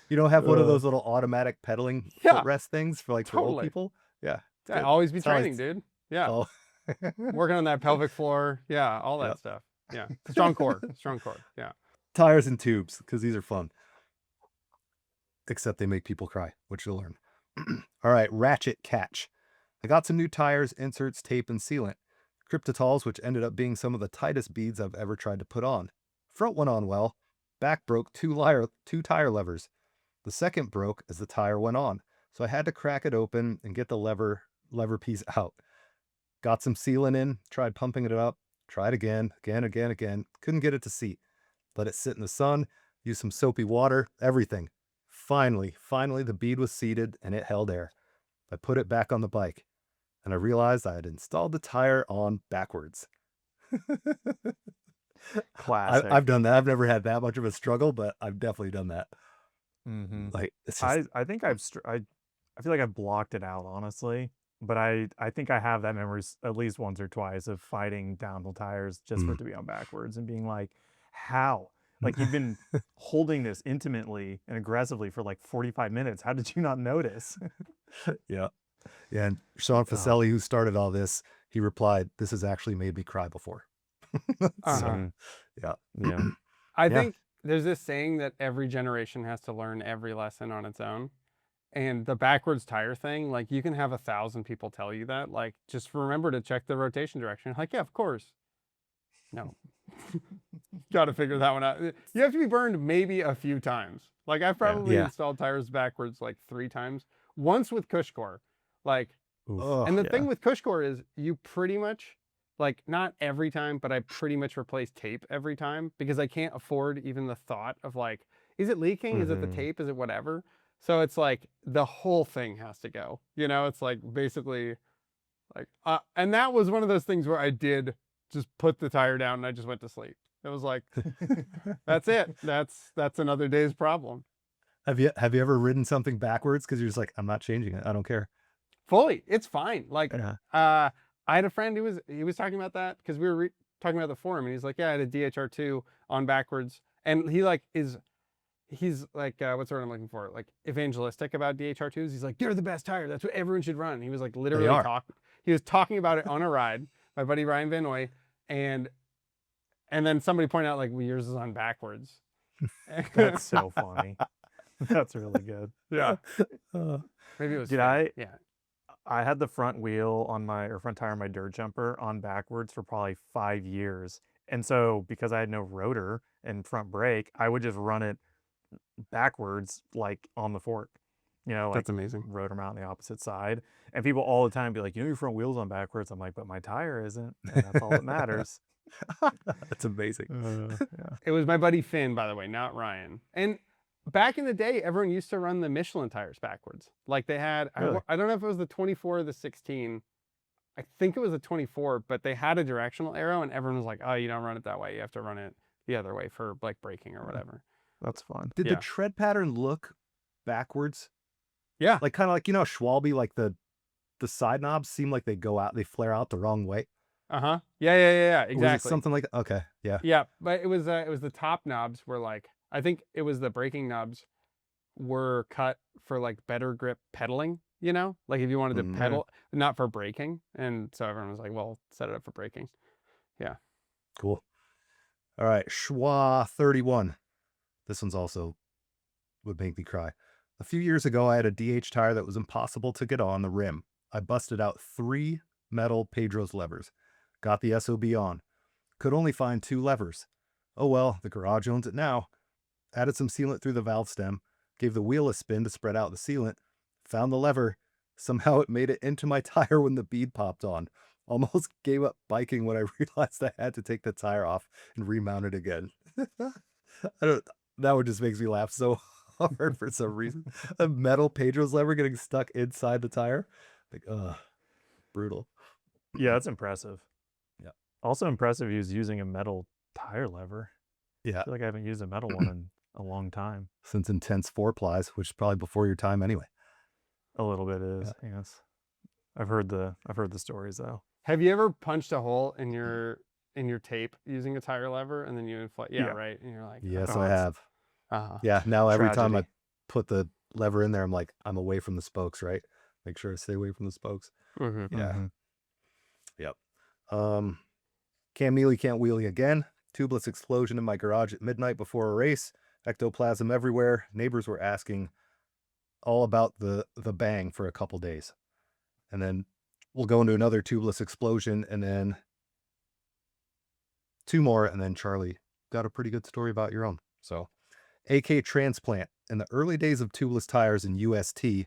You don't have one of those little automatic pedaling Yeah, footrest things for like for old totally. people? Yeah. I good. always be That's how training, it's- dude. Yeah, Oh. working on that pelvic floor. Yeah, all that Yep. stuff. Yeah, strong core, strong core. Yeah. Tires and tubes, because these are fun. Except they make people cry, which you'll learn. All right, ratchet catch. I got some new tires, inserts, tape, and sealant. Cryptotols, which ended up being some of the tightest beads I've ever tried to put on. Front went on well. Back broke two tire levers. The second broke as the tire went on, so I had to crack it open and get the lever piece out. Got some sealant in, tried pumping it up, tried again. Couldn't get it to seat. Let it sit in the sun, used some soapy water, everything. Finally, the bead was seated and it held air. I put it back on the bike and I realized I had installed the tire on backwards. Classic. I've done that. I've never had that much of a struggle, but I've definitely done that. Mm-hmm. Like, it's just, I think I feel like I've blocked it out, honestly. But I think I have that memory at least once or twice of fighting downhill tires just for it to be on backwards and being like, how? Like, you've been holding this intimately and aggressively for like 45 minutes. How did you not notice? yeah. Yeah. And Sean Faselli, who started all this, he replied, "This has actually made me cry before." Uh-huh. Yeah. Yeah. I Yeah. think there's this saying that every generation has to learn every lesson on its own. And the backwards tire thing, like you can have 1,000 people tell you that, like just remember to check the rotation direction. Like, yeah, of course. No, Got to figure that one out. You have to be burned maybe a few times. Like I've probably Yeah. installed tires backwards like 3 times. Once with Cushcore. Like, Oof. Oh, and the yeah. thing with Cushcore is you pretty much, like not every time, but I pretty much replace tape every time because I can't afford even the thought of like, is it leaking? Is it the Mhm. tape? Is it whatever? So it's like the whole thing has to go. You know, it's like basically like, and that was one of those things where I did just put the tire down and I just went to sleep. It was like, that's it. That's another day's problem. have you ever ridden something backwards because you're just like, I'm not changing it. I don't care. Fully, it's fine. Like, Yeah. I had a friend who was talking about that because we were talking about the forum, and he's like, yeah, I had a DHR2 on backwards, and he like he's like, what's the word I'm looking for? Like evangelistic about DHR2s. He's like, they're the best tire. That's what everyone should run. He was like literally are. He was talking about it on a ride. My buddy Ryan Van Noy, and then somebody pointed out like, well, yours is on backwards. That's so funny. That's really good. Yeah. Uh, Maybe it was. Did Finn. Yeah. I had the front wheel on front tire on my dirt jumper on backwards for probably 5 years. And so because I had no rotor and front brake, I would just run it backwards like on the fork. You know, like That's amazing. rotor mount on the opposite side. And people all the time be like, your front wheel's on backwards. I'm like, but my tire isn't. And that's all that matters. That's amazing. Yeah. It was my buddy Finn, by the way, not Ryan. And back in the day, everyone used to run the Michelin tires backwards. Like they had, Really? I don't know if it was the 24 or the 16. I think it was a 24, but they had a directional arrow, and everyone was like, oh, you don't run it that way. You have to run it the other way for like braking or whatever. That's fun. Did Yeah. the tread pattern look backwards? Yeah. Like kind of like, Schwalbe, like the side knobs seem like they flare out the wrong way. Uh-huh. Yeah, Or was it exactly. something like that? Okay. Yeah. Yeah, but it was the top knobs were like, I think it was the braking knobs were cut for like better grip pedaling, you know? Like if you wanted to Mhm. pedal, not for braking. And so everyone was like, well, set it up for braking. Yeah. Cool. All right. Schwa 31. This one's also would make me cry. A few years ago, I had a DH tire that was impossible to get on the rim. I busted out 3 metal Pedro's levers. Got the SOB on. Could only find 2 levers. Oh well, the garage owns it now. Added some sealant through the valve stem. Gave the wheel a spin to spread out the sealant. Found the lever. Somehow it made it into my tire when the bead popped on. Almost gave up biking when I realized I had to take the tire off and remount it again. That one just makes me laugh so hard for some reason. A metal Pedro's lever getting stuck inside the tire. Like, brutal. Yeah, that's impressive. Yeah. Also impressive he was using a metal tire lever. Yeah. I feel like I haven't used a metal one in a long time. Since intense 4-plies, which is probably before your time anyway. A little bit is, yes. I've heard the stories though. Have you ever punched a hole in your tape using a tire lever and then you inflate? Yeah, Yeah. right. And you're like, Yes, Oh, I it's- have. uh-huh. Yeah, now every time I Tragedy. put the lever in there, I'm like, I'm away from the spokes, right? Make sure to stay away from the spokes. Mm-hmm. Yeah. Mhm. Yep. Can't mealy, can't wheelie again. Tubeless explosion in my garage at midnight before a race. Ectoplasm everywhere. Neighbors were asking all about the bang for a couple days. And then we'll go into another tubeless explosion and then 2 more. And then Charlie got a pretty good story about your own. So AK transplant in the early days of tubeless tires in UST,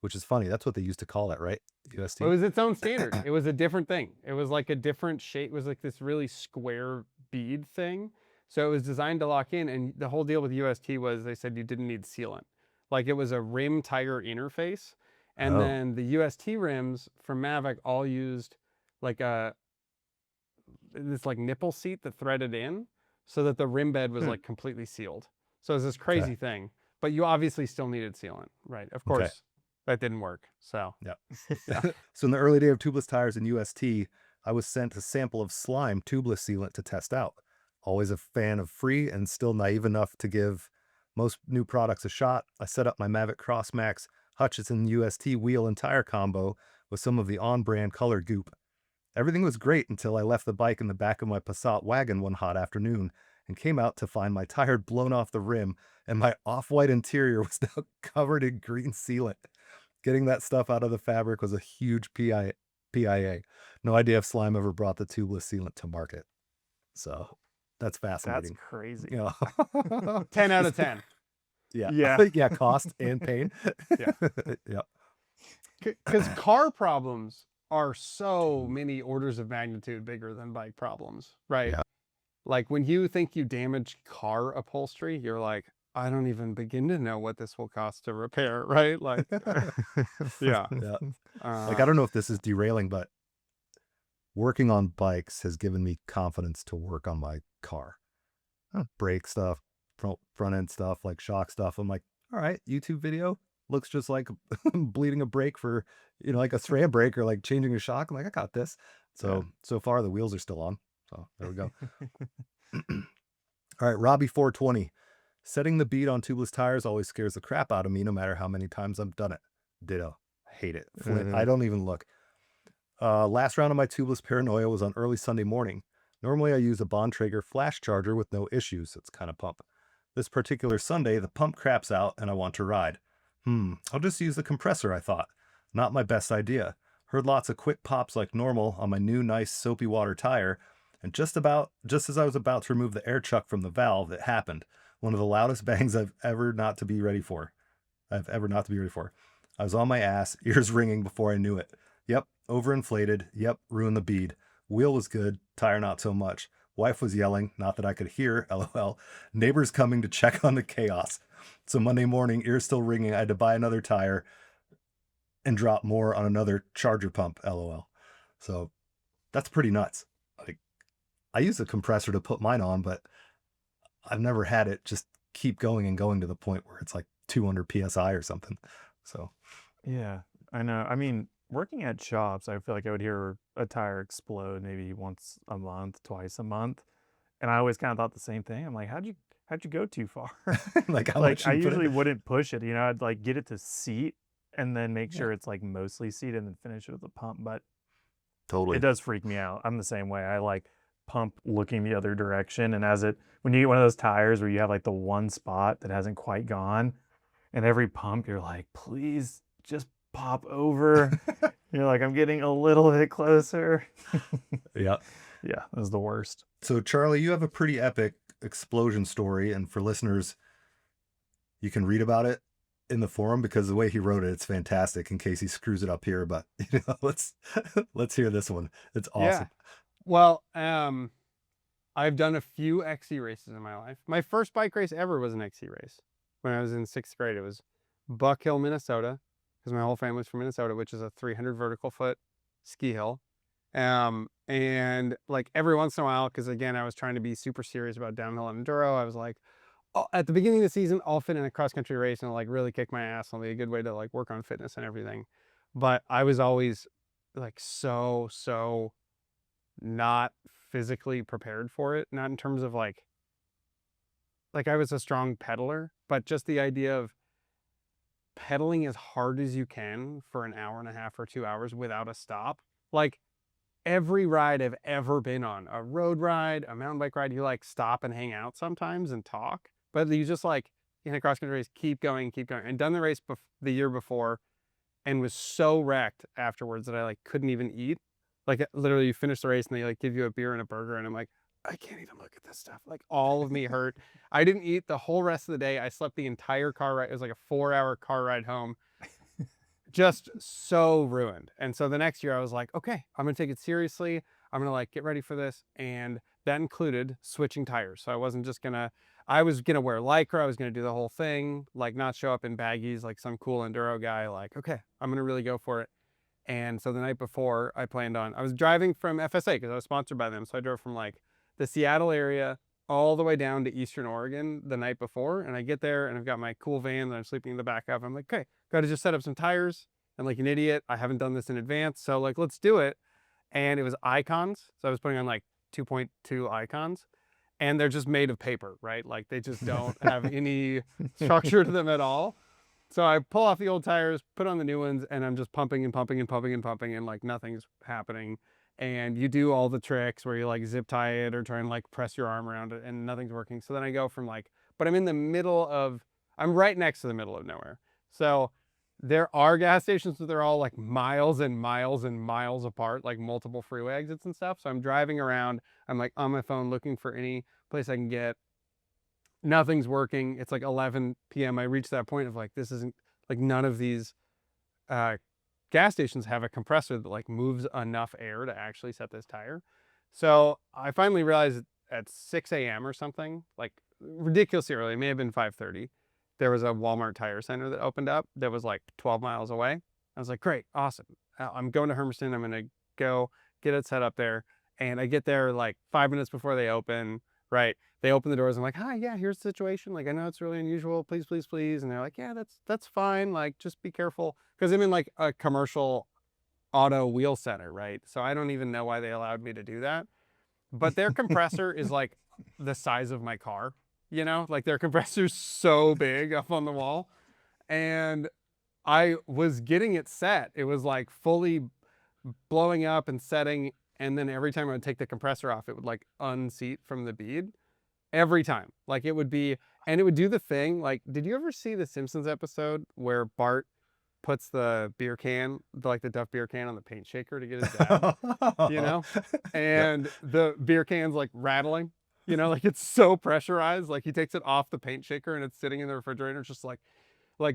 which is funny. That's what they used to call it, right? UST. It was its own standard. It was a different thing. It was like a different shape. It was like this really square bead thing. So it was designed to lock in. And the whole deal with UST was they said you didn't need sealant. Like it was a rim tire interface. And Oh. then the UST rims from Mavic all used like this like nipple seat that threaded in so that the rim bed was like completely sealed. So it was this crazy thing. But you obviously still needed sealant, right? Of course. Okay. That didn't work. So So in the early day of tubeless tires in UST, I was sent a sample of slime tubeless sealant to test out. Always a fan of free and still naive enough to give most new products a shot. I set up my Mavic Crossmax Hutchinson UST wheel and tire combo with some of the on-brand color goop. Everything was great until I left the bike in the back of my Passat wagon one hot afternoon and came out to find my tire blown off the rim and my off-white interior was now covered in green sealant. Getting that stuff out of the fabric was a huge PIA. No idea if slime ever brought the tubeless sealant to market. So That's fascinating. crazy. You know? 10 out of 10. Yeah. Yeah. Yeah. Cost and pain. Yeah. Yeah. Because car problems are so many orders of magnitude bigger than bike problems, right? Yeah. Like when you think you damage car upholstery, you're like, I don't even begin to know what this will cost to repair, right? Like, yeah. Yeah. Like, I Uh, don't know if this is derailing, but working on bikes has given me confidence to work on my car. Brake stuff, front end stuff, like shock stuff. I'm like, all right, YouTube video looks just like bleeding a brake for, like a SRAM brake or like changing a shock. I'm like, I got this. So far the wheels are still on. So there we go. All right, Robbie 420. Setting the beat on tubeless tires always scares the crap out of me, no matter how many times I've done it. Ditto. Hate it. Flint. I don't even look. Last round of my tubeless paranoia was on early Sunday morning. Normally I use a Bontrager flash charger with no issues. It's kind of pump. This particular Sunday, the pump craps out and I want to ride. I'll just use the compressor, I thought. Not my best idea. Heard lots of quick pops like normal on my new nice soapy water tire, and just as I was about to remove the air chuck from the valve, it happened. One of the loudest bangs I've ever not to be ready for. I was on my ass, ears ringing before I knew it. Yep, overinflated. Yep, ruined the bead. Wheel was good, tire not so much. Wife was yelling, not that I could hear, lol. Neighbors coming to check on the chaos. So Monday morning, ears still ringing, I had to buy another tire and drop more on another charger pump, lol. So that's pretty nuts. Like, I use a compressor to put mine on, but I've never had it just keep going and going to the point where it's like 200 PSI or something. So Yeah, I know. I mean, working at shops, I feel like I would hear a tire explode maybe once a month, twice a month. And I always kind of thought the same thing. I'm like, how'd you go too far? like how Like much I you put usually in? wouldn't push it, I'd like get it to seat and then make Yeah. sure it's like mostly seated and then finish it with a pump. But it Totally. does freak me out. I'm the same way. I like pump looking the other direction. And when you get one of those tires where you have like the one spot that hasn't quite gone, and every pump you're like, please just pop over. You're like, I'm getting a little bit closer. Yeah. Yeah, that was the worst. So Charlie, you have a pretty epic explosion story, and for listeners, you can read about it in the forum because the way he wrote it, it's fantastic in case he screws it up here. But let's hear this one. It's awesome. Yeah. Well, I've done a few XC races in my life. My first bike race ever was an XC race when I was in 6th grade. It was Buck Hill, Minnesota, because my whole family's from Minnesota, which is a 300 vertical foot ski hill. And like every once in a while, because again, I was trying to be super serious about downhill and enduro, I was like, oh, at the beginning of the season, I'll fit in a cross country race and like really kick my ass. It'll be a good way to like work on fitness and everything. But I was always like so not physically prepared for it. Not in terms of like I was a strong pedaler, but just the idea of pedaling as hard as you can for an hour and a half or 2 hours without a stop. Like every ride I've ever been on, a road ride, a mountain bike ride, you like stop and hang out sometimes and talk, but you just like in a cross country race, keep going. And done the race the year before and was so wrecked afterwards that I like couldn't even eat. Like literally you finish the race and they like give you a beer and a burger and I'm like, I can't even look at this stuff. Like all of me hurt. I didn't eat the whole rest of the day. I slept the entire car ride. It was like a 4-hour car ride home. Just so ruined. And so the next year I was like, okay, I'm gonna take it seriously. I'm gonna like get ready for this. And that included switching tires. So I was gonna wear Lycra. I was gonna do the whole thing, like not show up in baggies like some cool enduro guy. Like, okay, I'm gonna really go for it. And so the night before I was driving from FSA because I was sponsored by them. So I drove from like the Seattle area all the way down to Eastern Oregon the night before. And I get there and I've got my cool van that I'm sleeping in the back of. I'm like, okay, got to just set up some tires. And like an idiot, I haven't done this in advance. So like, let's do it. And it was icons. So I was putting on like 2.2 icons and they're just made of paper, right? Like they just don't have any structure to them at all. So I pull off the old tires, put on the new ones, and I'm just pumping and pumping and pumping and pumping, and like nothing's happening. And you do all the tricks where you like zip tie it or try and like press your arm around it, and nothing's working. So then I go from like, but I'm right next to the middle of nowhere. So there are gas stations, but they're all like miles and miles and miles apart, like multiple freeway exits and stuff. So I'm driving around. I'm like on my phone looking for any place I can get. Nothing's working. It's like 11 p.m. I reach that point of like, this isn't like none of these gas stations have a compressor that like moves enough air to actually set this tire. So I finally realized at 6 a.m. or something, like ridiculously early, it may have been 5:30, there was a Walmart tire center that opened up that was like 12 miles away. I was like, great, awesome. I'm going to Hermiston. I'm going to go get it set up there. And I get there like 5 minutes before they open, right? They open the doors. I'm like, hi, yeah, here's the situation. Like, I know it's really unusual. Please, please, please. And they're like, yeah, that's fine. Like, just be careful. Because I'm in like a commercial auto wheel center, right? So I don't even know why they allowed me to do that. But their compressor is like the size of my car, you know? Like their compressor's so big up on the wall. And I was getting it set. It was like fully blowing up and setting. And then every time I would take the compressor off, it would like unseat from the bead. Every time. Like it would be, and it would do the thing. Like, did you ever see the Simpsons episode where Bart puts the beer can, like the Duff beer can on the paint shaker to get his dad, you know? And the beer can's like rattling, you know, like it's so pressurized. Like he takes it off the paint shaker and it's sitting in the refrigerator, just like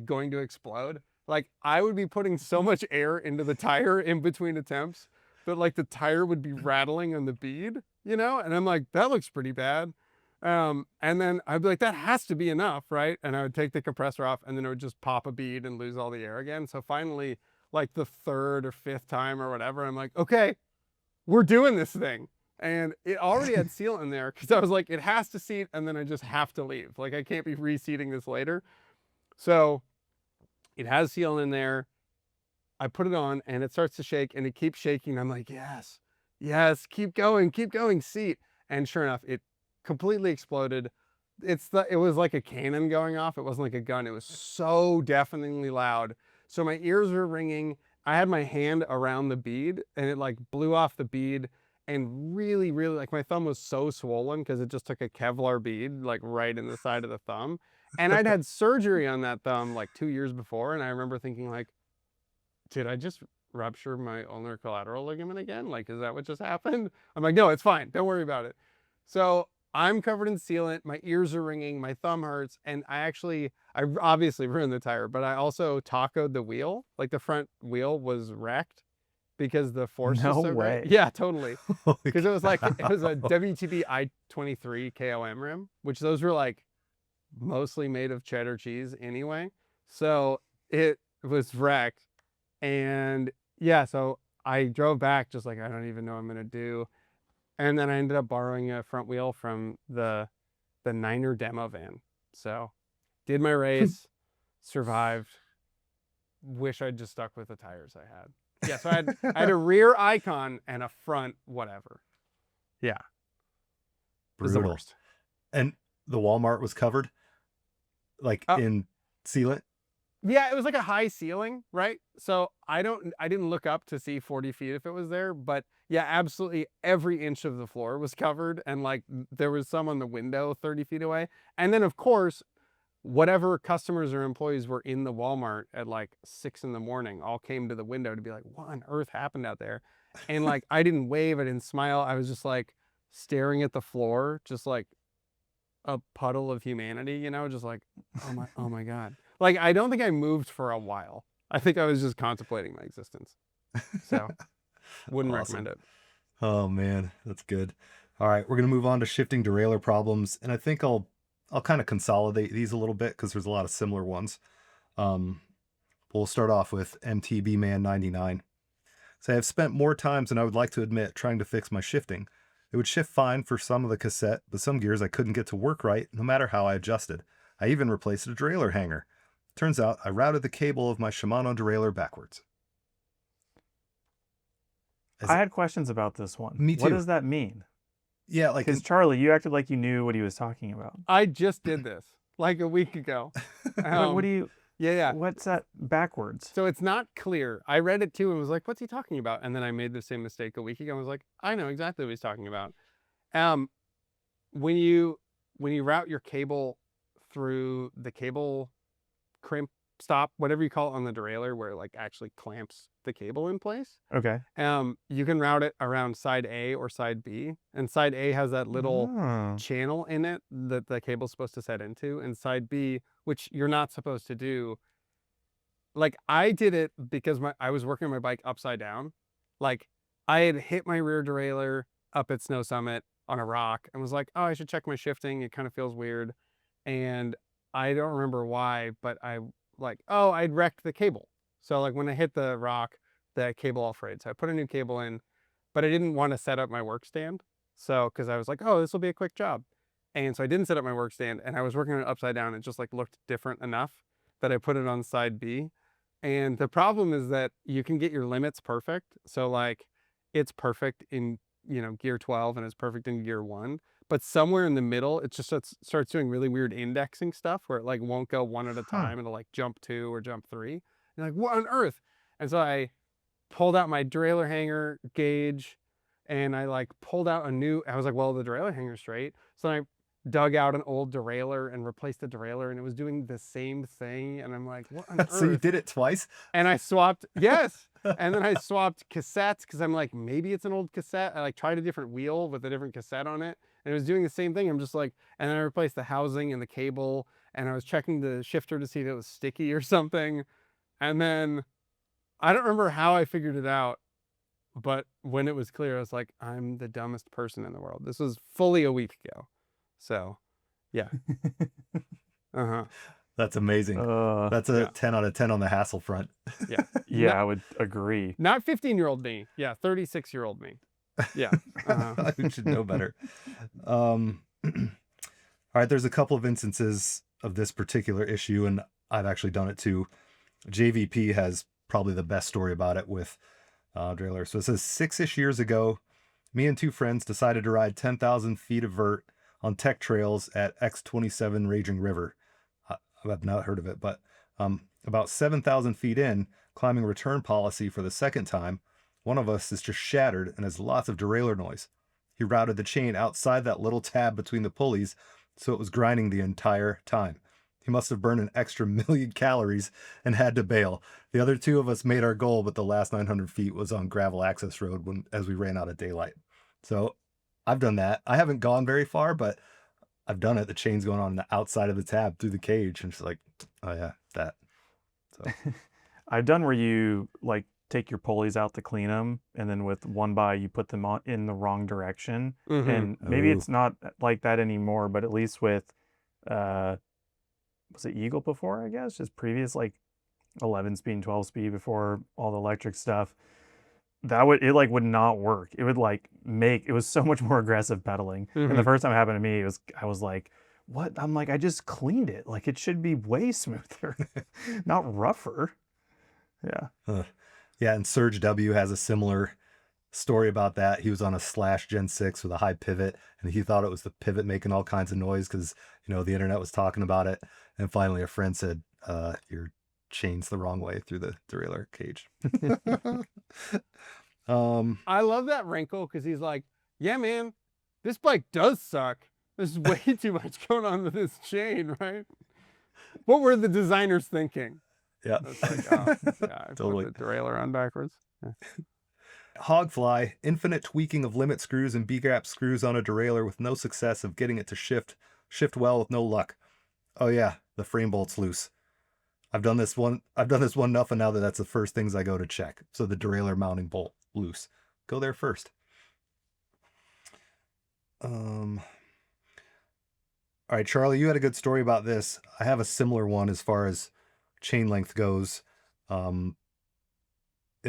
going to explode. Like I would be putting so much air into the tire in between attempts that like the tire would be rattling on the bead, you know? And I'm like, that looks pretty bad. And then I'd be like, that has to be enough, right? And I would take the compressor off and then it would just pop a bead and lose all the air again. So finally, like the third or fifth time or whatever, I'm like, okay, we're doing this thing. And it already had sealant in there because I was like, it has to seat and then I just have to leave. Like I can't be reseating this later. So it has sealant in there. I put it on and it starts to shake and it keeps shaking. I'm like, yes, yes, keep going, seat. And sure enough, it completely exploded. It was like a cannon going off. It wasn't like a gun. It was so deafeningly loud. So my ears were ringing. I had my hand around the bead and it like blew off the bead and really, really like my thumb was so swollen because it just took a Kevlar bead like right in the side of the thumb. And I'd had surgery on that thumb like 2 years before. And I remember thinking like, did I just rupture my ulnar collateral ligament again? Like, is that what just happened? I'm like, no, it's fine. Don't worry about it. So I'm covered in sealant. My ears are ringing. My thumb hurts. And I obviously ruined the tire, but I also tacoed the wheel. Like the front wheel was wrecked because the force was so way. great. Yeah, totally. Because it was like, cow. it was a WTB I-23 KOM rim, which those were like mostly made of cheddar cheese anyway. So it was wrecked. And yeah, so I drove back just like, I don't even know what I'm going to do. And then I ended up borrowing a front wheel from the Niner demo van. So did my race, survived. Wish I'd just stuck with the tires I had. Yeah, so I had a rear Icon and a front whatever. Yeah. It was the Brutal. worst. And the Walmart was covered like in sealant. Yeah, it was like a high ceiling, right? So I didn't look up to see 40 feet if it was there, but yeah, absolutely every inch of the floor was covered and like there was some on the window 30 feet away. And then of course, whatever customers or employees were in the Walmart at like 6 in the morning all came to the window to be like, what on earth happened out there? And like, I didn't wave, I didn't smile. I was just like staring at the floor, just like a puddle of humanity, you know, just like, oh my God. Like, I don't think I moved for a while. I think I was just contemplating my existence. So, wouldn't recommend it. Oh man, that's good. All right, we're gonna move on to shifting derailleur problems, and I think I'll kind of consolidate these a little bit because there's a lot of similar ones. We'll start off with MTB Man 99. So I have spent more times than I would like to admit trying to fix my shifting. It would shift fine for some of the cassette, but some gears I couldn't get to work right no matter how I adjusted. I even replaced a derailleur hanger. Turns out I routed the cable of my Shimano derailleur backwards. I had questions about this one. Me too. What does that mean? Yeah, like Because Charlie, you acted like you knew what he was talking about. I just did this like a week ago. What do you? Yeah. What's that backwards? So it's not clear. I read it too and was like, what's he talking about? And then I made the same mistake a week ago and was like, I know exactly what he's talking about. When you route your cable through the cable crimp stop, whatever you call it on the derailleur, where it like actually clamps the cable in place. Okay. You can route it around side A or side B, and side A has that little Oh. channel in it that the cable's supposed to set into, and side B, which you're not supposed to do. Like I did it because I was working my bike upside down. Like I had hit my rear derailleur up at Snow Summit on a rock and was like, oh, I should check my shifting. It kind of feels weird. And I don't remember why, but I'd wrecked the cable. So like when I hit the rock, the cable all frayed. So I put a new cable in, but I didn't want to set up my work stand. So, cause I was like, oh, this will be a quick job. And so I didn't set up my work stand, and I was working it upside down. It just like looked different enough that I put it on side B. And the problem is that you can get your limits perfect. So like it's perfect in, gear 12 and it's perfect in gear 1. But somewhere in the middle, it just starts doing really weird indexing stuff where it like won't go one at a time. It'll like jump 2 or jump 3. And like, what on earth? And so I pulled out my derailleur hanger gauge and I like pulled out I was like, well, the derailleur hanger's straight. So then I dug out an old derailleur and replaced the derailleur, and it was doing the same thing. And I'm like, what on earth? So you did it twice? And I swapped, yes. And then I swapped cassettes because I'm like, maybe it's an old cassette. I like tried a different wheel with a different cassette on it, and it was doing the same thing. I'm just like, and then I replaced the housing and the cable, and I was checking the shifter to see if it was sticky or something. And then I don't remember how I figured it out, but when it was clear, I was like, I'm the dumbest person in the world. This was fully a week ago. So, yeah. That's amazing. That's a 10 out of 10 on the hassle front. Yeah. Yeah, I would agree. Not 15-year-old me. Yeah, 36-year-old me. Yeah. You should know better. All right, there's a couple of instances of this particular issue, and I've actually done it too. JVP has probably the best story about it with derailleur. So it says 6-ish years ago, me and 2 friends decided to ride 10,000 feet of vert on tech trails at X27 Raging River. I've not heard of it, but about 7,000 feet in, climbing return policy for the second time, one of us is just shattered and has lots of derailleur noise. He routed the chain outside that little tab between the pulleys, so it was grinding the entire time. He must have burned an extra 1,000,000 calories and had to bail. The other 2 of us made our goal, but the last 900 feet was on gravel access road as we ran out of daylight. So I've done that. I haven't gone very far, but I've done it. The chain's going on the outside of the tab through the cage. And it's like, oh yeah, that. So I've done where you like take your pulleys out to clean them, and then with one by you put them on in the wrong direction. And maybe it's not like that anymore, but at least with was it Eagle before, I guess, just previous like 11 speed and 12 speed before all the electric stuff. It would not work. It would it was so much more aggressive pedaling. And the first time it happened to me, I was like, what? I'm like, I just cleaned it. Like it should be way smoother, not rougher. Yeah. Yeah. And Surge W has a similar story about that. He was on a Slash Gen 6 with a high pivot, and he thought it was the pivot making all kinds of noise because, the internet was talking about it. And finally a friend said, your chain's the wrong way through the derailleur cage. I love that wrinkle because he's like, yeah, man, this bike does suck. There's way too much going on with this chain, right? What were the designers thinking? Yeah. It's like, oh, yeah, I Totally. put the derailleur on backwards. Yeah. Hogfly, infinite tweaking of limit screws and B-gap screws on a derailleur with no success of getting it to shift well with no luck. Oh yeah, the frame bolt's loose. I've done this one enough, and now that's the first things I go to check. So the derailleur mounting bolt loose. Go there first. All right, Charlie, you had a good story about this. I have a similar one as far as chain length goes. In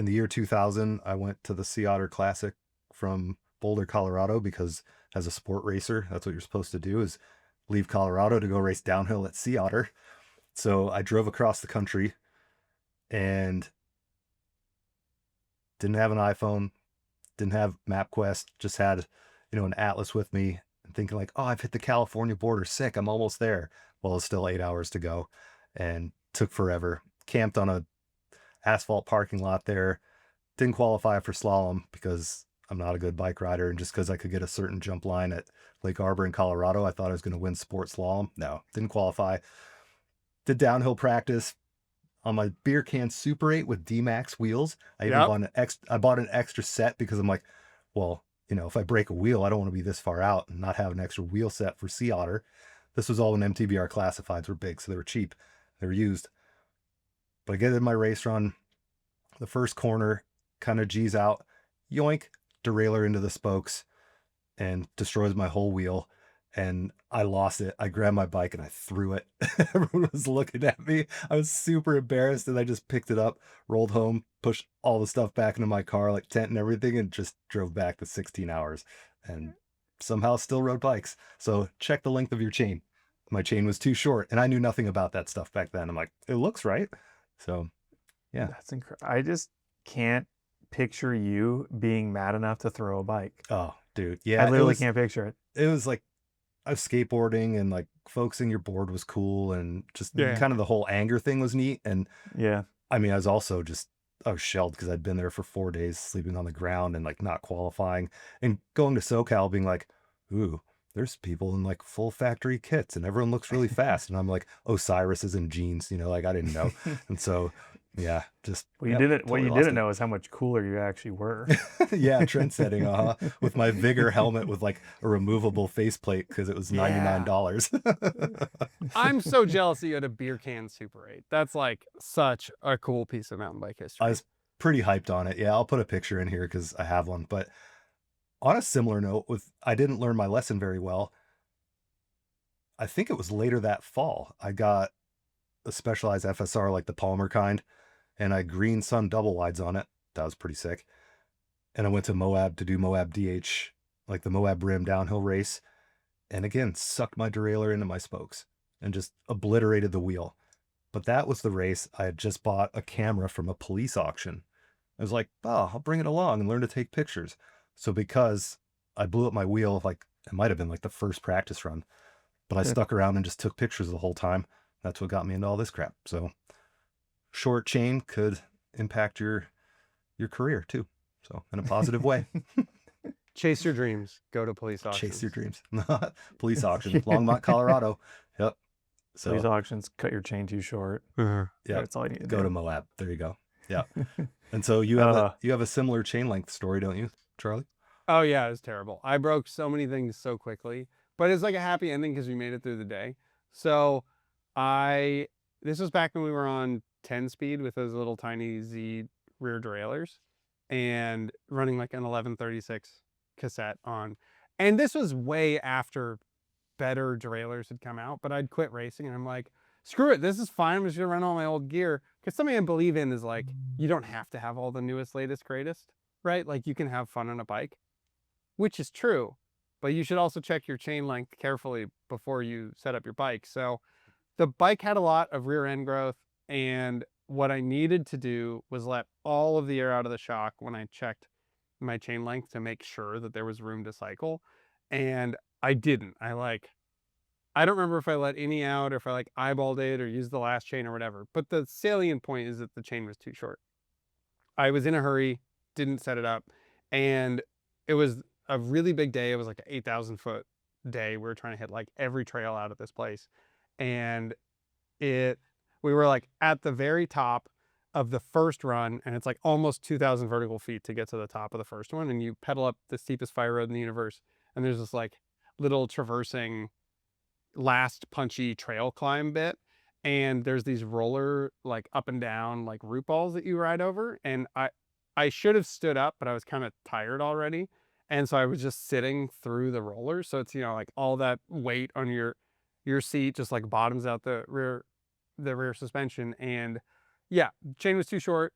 the year 2000, I went to the Sea Otter Classic from Boulder, Colorado, because as a sport racer, that's what you're supposed to do, is leave Colorado to go race downhill at Sea Otter. So I drove across the country and didn't have an iPhone, didn't have MapQuest, just had, an atlas with me, and thinking like, oh, I've hit the California border. Sick. I'm almost there. Well, it's still 8 hours to go and took forever. Camped on a asphalt parking lot there. Didn't qualify for slalom because I'm not a good bike rider. And just because I could get a certain jump line at Lake Arbor in Colorado, I thought I was going to win sport slalom. No, didn't qualify. Did downhill practice, on my beer can Super 8 with D-Max wheels. I even Yep. bought an extra set because I'm like, well, you know, if I break a wheel, I don't want to be this far out and not have an extra wheel set for Sea Otter. This was all when MTBR classifieds were big, so they were cheap. They were used. But I get in my race run, the first corner, kind of G's out, yoink, derailleur into the spokes and destroys my whole wheel. And I lost it. I grabbed my bike and I threw it. Everyone was looking at me. I was super embarrassed and I just picked it up, rolled home, pushed all the stuff back into my car, like tent and everything, and just drove back the 16 hours and somehow still rode bikes. So check the length of your chain. My chain was too short and I knew nothing about that stuff back then. I'm like, it looks right. So yeah. That's incredible. I just can't picture you being mad enough to throw a bike. Oh, dude. Yeah. I literally can't picture it. It was like, I was skateboarding and like focusing your board was cool and just kind of the whole anger thing was neat. And yeah, I mean, I was shelled because I'd been there for 4 days sleeping on the ground and like not qualifying and going to SoCal being like, ooh, there's people in like full factory kits and everyone looks really fast. And I'm like, Osiris is in jeans, you know, like I didn't know. And so, yeah, just what you didn't know is how much cooler you actually were. Yeah, trend setting, with my Vigor helmet with like a removable faceplate because it was $99. I'm so jealous that you had a beer can Super 8. That's like such a cool piece of mountain bike history. I was pretty hyped on it. Yeah, I'll put a picture in here because I have one. But on a similar note, I didn't learn my lesson very well. I think it was later that fall. I got a Specialized FSR, like the Palmer kind, and I green sun double wides on it. That was pretty sick. And I went to Moab to do Moab DH, like the Moab Rim downhill race. And again, sucked my derailleur into my spokes and just obliterated the wheel. But that was the race. I had just bought a camera from a police auction. I was like, oh, I'll bring it along and learn to take pictures. So because I blew up my wheel, like it might have been like the first practice run, but I stuck around and just took pictures the whole time. That's what got me into all this crap. So short chain could impact your career too. So in a positive way. Chase your dreams. Go to police auctions. Chase your dreams. Police auction, Longmont, Colorado. Yep. So Police auctions, cut your chain too short. yeah, That's all you need to go do. to Moab. There you go. Yeah. And so you have a similar chain length story, don't you, Charlie? Oh yeah, it was terrible. I broke so many things so quickly, but it's like a happy ending because we made it through the day. So this was back when we were on 10 speed with those little tiny Z rear derailleurs and running like an 1136 cassette on. And this was way after better derailleurs had come out, but I'd quit racing and I'm like, screw it, this is fine. I'm just gonna run all my old gear. Because something I believe in is like, you don't have to have all the newest, latest, greatest, right? Like you can have fun on a bike, which is true, but you should also check your chain length carefully before you set up your bike. So the bike had a lot of rear end growth, and what I needed to do was let all of the air out of the shock when I checked my chain length to make sure that there was room to cycle. And I didn't. I don't remember if I let any out or if I like eyeballed it or used the last chain or whatever. But the salient point is that the chain was too short. I was in a hurry, didn't set it up, and it was a really big day. It was like an 8,000 foot day. We were trying to hit like every trail out of this place. And we were like at the very top of the first run, and it's like almost 2,000 vertical feet to get to the top of the first one. And you pedal up the steepest fire road in the universe. And there's this like little traversing last punchy trail climb bit. And there's these roller, like up and down, like root balls that you ride over. And I should have stood up, but I was kind of tired already. And so I was just sitting through the roller. So it's, you know, like all that weight on your seat just like bottoms out the rear suspension. And yeah, chain was too short.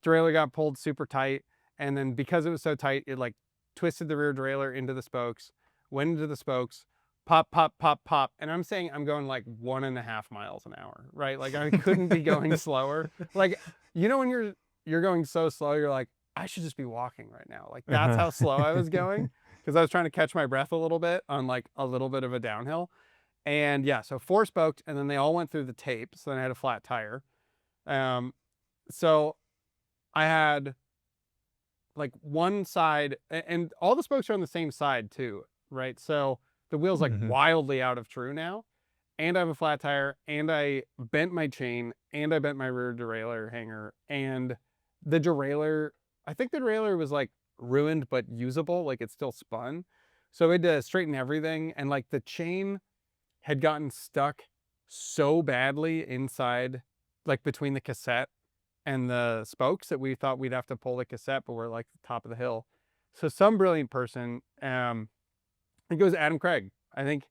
Derailleur got pulled super tight. And then because it was so tight, it like twisted the rear derailleur into the spokes, went into the spokes, pop, pop, pop, pop. And I'm saying I'm going like 1.5 miles an hour, right? Like I couldn't be going slower. Like, you know, when you're going so slow, you're like, I should just be walking right now. Like that's how slow I was going because I was trying to catch my breath a little bit on like a little bit of a downhill. And yeah, so 4 spoked, and then they all went through the tape. So then I had a flat tire. So I had like one side, and all the spokes are on the same side too, right? So the wheel's like wildly out of true now. and I have a flat tire, and I bent my chain, and I bent my rear derailleur hanger, and the derailleur, I think the derailleur was like ruined but usable, like it still spun. So we had to straighten everything, and like the chain had gotten stuck so badly inside, like between the cassette and the spokes, that we thought we'd have to pull the cassette, but we're like the top of the hill. So some brilliant person, I think it was Adam Craig, I think,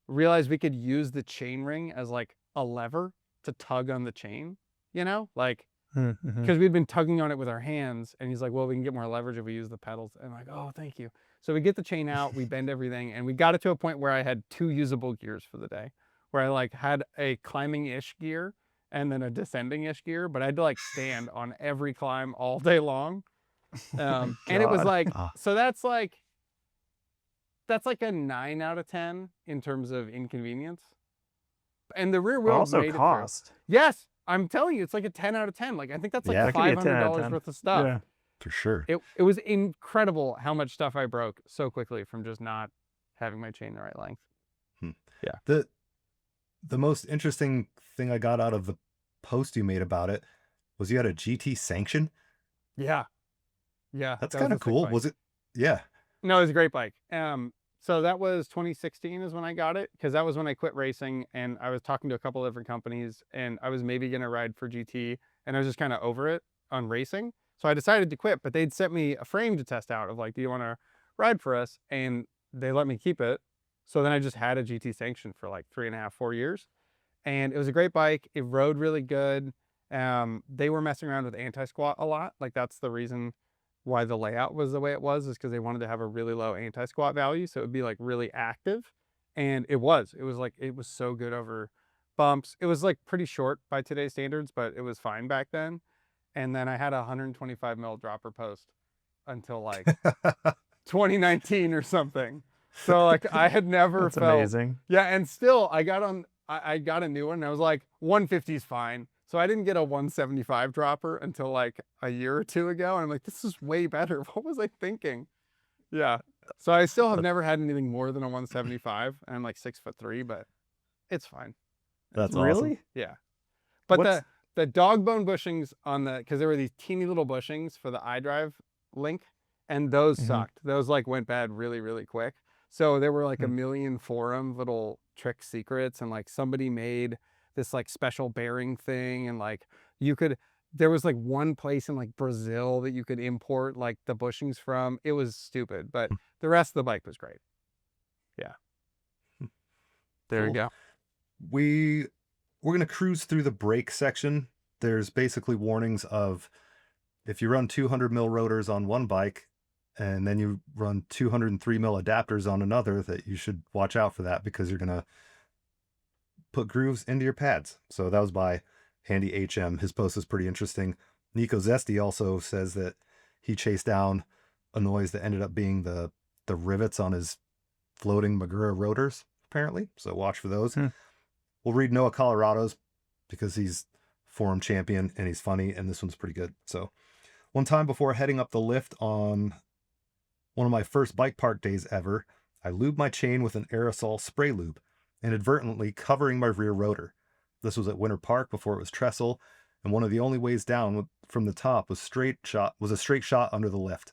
realized we could use the chain ring as like a lever to tug on the chain, you know, like, because we'd been tugging on it with our hands, and he's like, well, we can get more leverage if we use the pedals. And I'm like, oh, thank you. So we get the chain out, we bend everything, and we got it to a point where I had 2 usable gears for the day, where I like had a climbing-ish gear and then a descending-ish gear, but I had to like stand on every climb all day long. And it was God. like, Ah. so that's like a 9 out of 10 in terms of inconvenience. And the rear wheel Also made it through. cost. Yes, I'm telling you, it's like a 10 out of 10. Like, I think that's like Yeah. That could be a 10 out of $500 10. worth of stuff. Yeah. For sure. It was incredible how much stuff I broke so quickly from just not having my chain the right length. The most interesting thing I got out of the post you made about it was you had a GT sanction. Yeah. That's that was kind a of sick cool. bike. Was it? Yeah. No, it was a great bike. So that was 2016 is when I got it, because that was when I quit racing, and I was talking to a couple of different companies, and I was maybe going to ride for GT, and I was just kind of over it on racing. So I decided to quit, but they'd sent me a frame to test out of like, do you want to ride for us? And they let me keep it. So then I just had a GT sanction for like 3.5, 4 years. And it was a great bike. It rode really good. They were messing around with anti-squat a lot. Like, that's the reason why the layout was the way it was, is because they wanted to have a really low anti-squat value. So it would be like really active. And it was like, it was so good over bumps. It was like pretty short by today's standards, but it was fine back then. And then I had a 125 mil dropper post until like 2019 or something. So like, I had never That's felt amazing. Yeah, and still I got a new one, and I was like, 150 is fine. So I didn't get a 175 dropper until like a year or 2 ago, and I'm like, this is way better. What was I thinking? Yeah. So I still have never had anything more than a 175, and I'm like 6'3", but it's fine. That's awesome. Really? Yeah. But What's- the dog bone bushings on because there were these teeny little bushings for the iDrive link, and those sucked. Those like went bad really, really quick. So there were like a million forum little trick secrets, and like somebody made this like special bearing thing, and like there was like one place in like Brazil that you could import like the bushings from. It was stupid, but the rest of the bike was great. Yeah. There you go. We're going to cruise through the brake section. There's basically warnings of if you run 200 mil rotors on one bike and then you run 203 mil adapters on another, that you should watch out for that, because you're going to put grooves into your pads. So that was by Handy HM. His post is pretty interesting. Nico Zesti also says that he chased down a noise that ended up being the rivets on his floating Magura rotors, apparently. So watch for those. We'll read Noah Colorado's because he's forum champion and he's funny, and this one's pretty good. So one time before heading up the lift on one of my first bike park days ever, I lubed my chain with an aerosol spray lube, inadvertently covering my rear rotor. This was at Winter Park before it was trestle, and one of the only ways down from the top was a straight shot under the lift.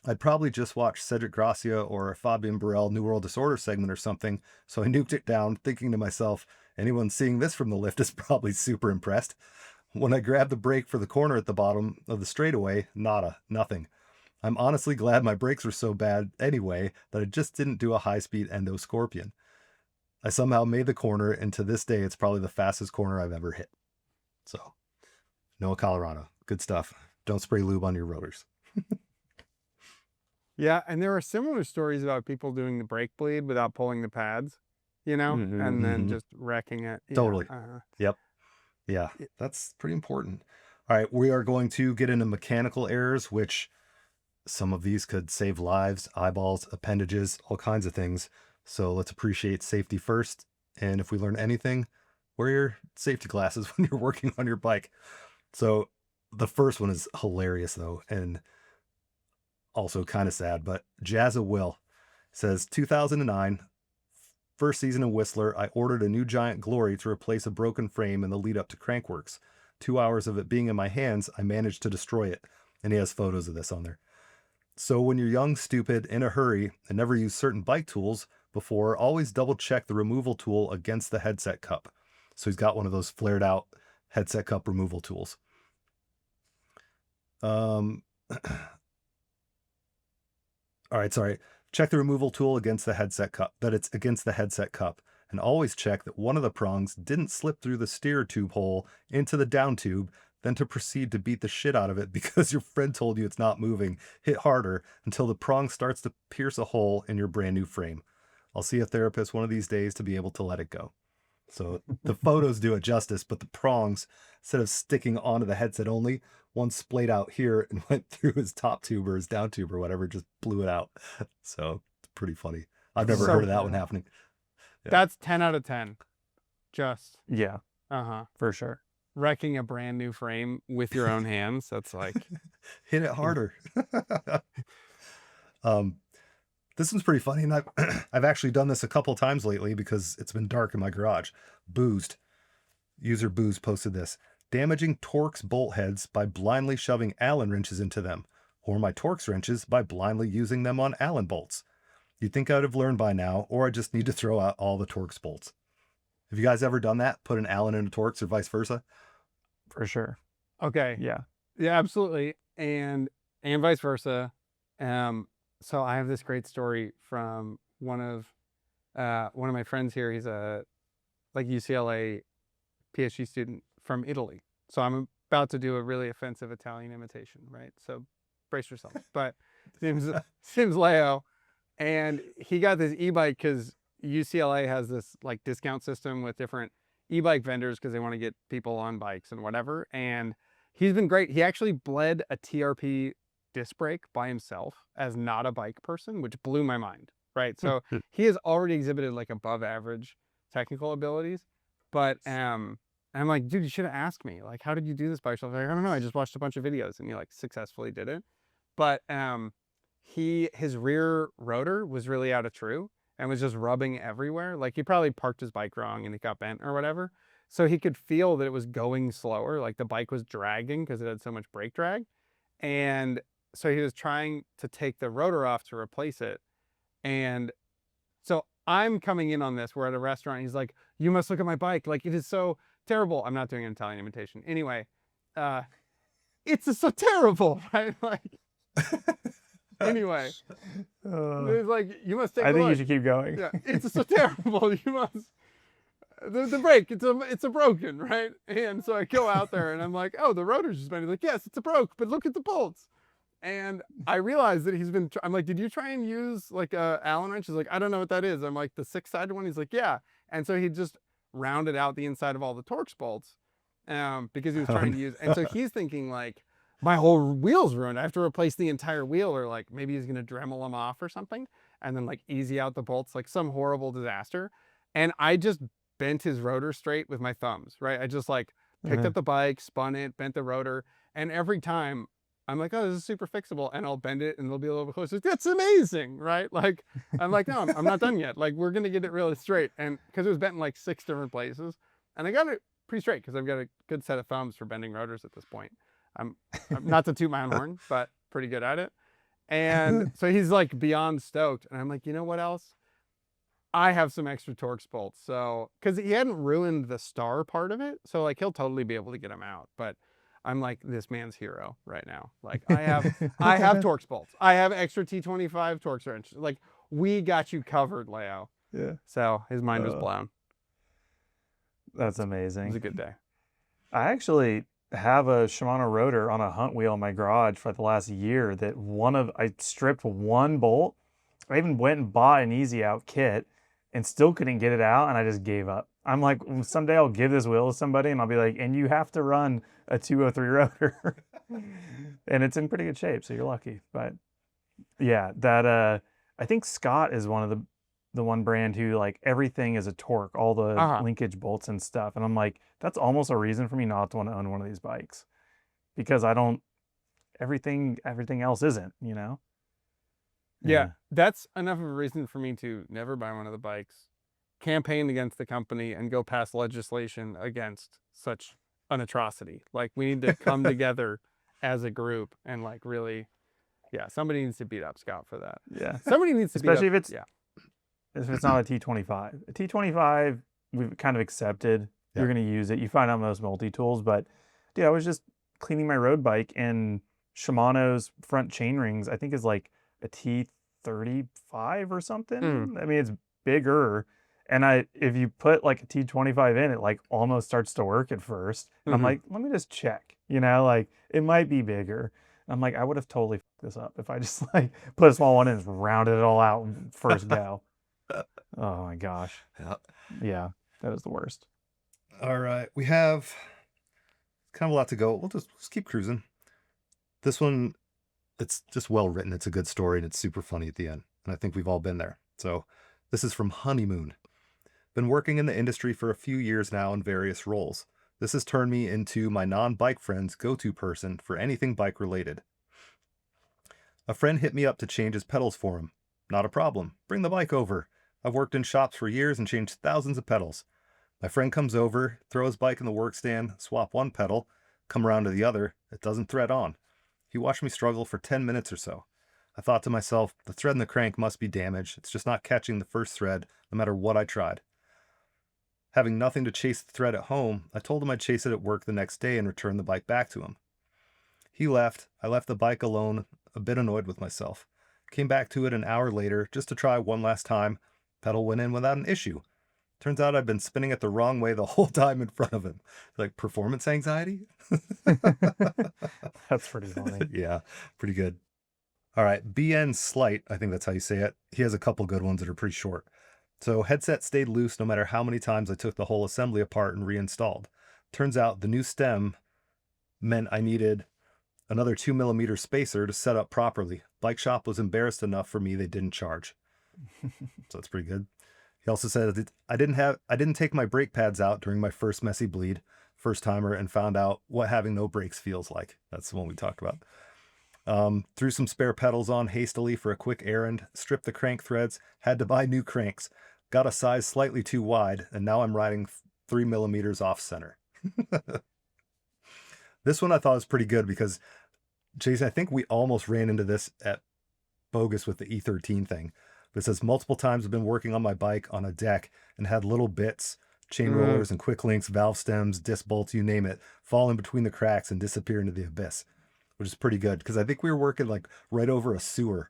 I'd probably just watched Cedric Gracia or Fabian Burrell New World Disorder segment or something, so I nuked it down, thinking to myself, anyone seeing this from the lift is probably super impressed. When I grabbed the brake for the corner at the bottom of the straightaway, nothing. I'm honestly glad my brakes were so bad anyway that I just didn't do a high-speed endo scorpion. I somehow made the corner, and to this day, it's probably the fastest corner I've ever hit. So, Noah Colorado, good stuff. Don't spray lube on your rotors. Yeah, and there are similar stories about people doing the brake bleed without pulling the pads, you know, and then just wrecking it. Yeah, Totally. Yep. Yeah, that's pretty important. All right, we are going to get into mechanical errors, which some of these could save lives, eyeballs, appendages, all kinds of things. So let's appreciate safety first. And if we learn anything, wear your safety glasses when you're working on your bike. So the first one is hilarious, though, and also kind of sad. But Jazza Will says 2009, first season in Whistler, I ordered a new Giant Glory to replace a broken frame in the lead up to Crankworks. 2 hours of it being in my hands, I managed to destroy it. And he has photos of this on there. So when you're young, stupid, in a hurry, and never used certain bike tools before, always double check the removal tool against the headset cup. So he's got one of those flared out headset cup removal tools. All right, sorry. Check the removal tool against the headset cup, that it's against the headset cup. And always check that one of the prongs didn't slip through the steer tube hole into the down tube, then to proceed to beat the shit out of it because your friend told you it's not moving. Hit harder until the prong starts to pierce a hole in your brand new frame. I'll see a therapist one of these days to be able to let it go. So the photos do it justice, but the prongs, instead of sticking onto the headset only, one splayed out here and went through his top tube or his down tube or whatever, just blew it out. So it's pretty funny. I've never heard of that one happening. Yeah. That's 10 out of 10. Just. Yeah, Uh-huh. for sure. Wrecking a brand new frame with your own hands. That's like. Hit it harder. This one's pretty funny, and I've actually done this a couple times lately because it's been dark in my garage. Boozed. User Booze posted this. Damaging Torx bolt heads by blindly shoving Allen wrenches into them, or my Torx wrenches by blindly using them on Allen bolts. You'd think I'd have learned by now, or I just need to throw out all the Torx bolts. Have you guys ever done that? Put an Allen in a Torx or vice versa? For sure. Okay. Yeah. Yeah, absolutely. And vice versa. So I have this great story from one of my friends here. He's a UCLA PhD student from Italy. So I'm about to do a really offensive Italian imitation, right? So brace yourself. But seems Leo, and he got this e-bike because UCLA has this like discount system with different e-bike vendors because they want to get people on bikes and whatever. And he's been great. He actually bled a TRP disc brake by himself as not a bike person, which blew my mind, right? So he has already exhibited like above average technical abilities, but I'm like, dude, you should have asked me, like, how did you do this by yourself? Like, I don't know, I just watched a bunch of videos, and he like successfully did it. But his rear rotor was really out of true and was just rubbing everywhere. Like he probably parked his bike wrong and it got bent or whatever. So he could feel that it was going slower, like the bike was dragging because it had so much brake drag. And so he was trying to take the rotor off to replace it. And so I'm coming in on this. We're at a restaurant. He's like, you must look at my bike. Like, it is so terrible. I'm not doing an Italian imitation. Anyway, it's so terrible, right? Like, anyway, it's like, you must take a I think look. you should keep going. Yeah, it's so terrible. You must. The brake, it's a broken, right? And so I go out there and I'm like, oh, the rotor's just bent. He's like, yes, it's a broke, but look at the bolts. And I realized that I'm like, did you try and use like a Allen wrench? He's like, I don't know what that is. I'm like, the 6-sided one? He's like, yeah. And so he just rounded out the inside of all the Torx bolts because he was trying to use. And so he's thinking like, my whole wheel's ruined. I have to replace the entire wheel, or like maybe he's going to Dremel them off or something and then like easy out the bolts, like some horrible disaster. And I just bent his rotor straight with my thumbs, right? I just like picked up the bike, spun it, bent the rotor. And every time I'm like, oh, this is super fixable. And I'll bend it and it'll be a little bit closer. That's amazing, right? Like, I'm like, no, I'm not done yet. Like, we're going to get it really straight. And because it was bent in like 6 different places. And I got it pretty straight because I've got a good set of thumbs for bending rotors at this point. I'm not to toot my own horn, but pretty good at it. And so he's like beyond stoked. And I'm like, you know what else? I have some extra Torx bolts. So, because he hadn't ruined the star part of it. So like, he'll totally be able to get them out. But I'm like this man's hero right now. Like I have Torx bolts. I have extra T25 Torx wrench. Like, we got you covered, Leo. Yeah. So his mind was blown. That's It amazing. was a good day. I actually have a Shimano rotor on a hunt wheel in my garage for the last year that I stripped one bolt. I even went and bought an easy out kit and still couldn't get it out, and I just gave up. I'm like, someday I'll give this wheel to somebody and I'll be like, and you have to run a 203 rotor. And it's in pretty good shape, so you're lucky. But yeah, that I think Scott is one of the one brand who like everything is a torque, all the linkage bolts and stuff. And I'm like, that's almost a reason for me not to want to own one of these bikes. Because everything else isn't, you know? Yeah, that's enough of a reason for me to never buy one of the bikes campaign against the company and go pass legislation against such an atrocity. Like, we need to come together as a group and like really, yeah, somebody needs to beat up Scott for that. Yeah. Somebody needs to Especially beat up, if it's not a T25. A T25, we've kind of accepted you're going to use it. You find out most multi-tools, but dude, I was just cleaning my road bike and Shimano's front chain rings, I think is like a T35 or something. I mean, it's bigger. And if you put like a T25 in, it like almost starts to work at first. And I'm like, let me just check, like it might be bigger. And I'm like, I would have totally fucked this up if I just like put a small one in and just rounded it all out first go. Oh my gosh. Yeah, that is the worst. All right. We have kind of a lot to go. We'll just keep cruising. This one, it's just well written. It's a good story and it's super funny at the end. And I think we've all been there. So this is from Honeymoon. Been working in the industry for a few years now in various roles. This has turned me into my non-bike friend's go-to person for anything bike related. A friend hit me up to change his pedals for him. Not a problem. Bring the bike over. I've worked in shops for years and changed thousands of pedals. My friend comes over, throw his bike in the work stand, swap one pedal, come around to the other. It doesn't thread on. He watched me struggle for 10 minutes or so. I thought to myself, the thread in the crank must be damaged. It's just not catching the first thread, no matter what I tried. Having nothing to chase the thread at home, I told him I'd chase it at work the next day and return the bike back to him. He left. I left the bike alone, a bit annoyed with myself. Came back to it an hour later, just to try one last time. Pedal went in without an issue. Turns out I'd been spinning it the wrong way the whole time in front of him. Like performance anxiety? That's pretty funny. Yeah, pretty good. All right, BN Slight, I think that's how you say it. He has a couple good ones that are pretty short. So headset stayed loose no matter how many times I took the whole assembly apart and reinstalled. Turns out the new stem meant I needed another 2mm spacer to set up properly. Bike shop was embarrassed enough for me they didn't charge. So that's pretty good. He also said I didn't take my brake pads out during my first messy bleed, first timer, and found out what having no brakes feels like. That's the one we talked about. Threw some spare pedals on hastily for a quick errand, stripped the crank threads, had to buy new cranks, got a size slightly too wide, and now I'm riding 3mm off center. This one I thought was pretty good because, Jason, I think we almost ran into this at Bogus with the E13 thing. But it says multiple times I've been working on my bike on a deck and had little bits, chain rollers and quick links, valve stems, disc bolts, you name it, fall in between the cracks and disappear into the abyss, which is pretty good because I think we were working like right over a sewer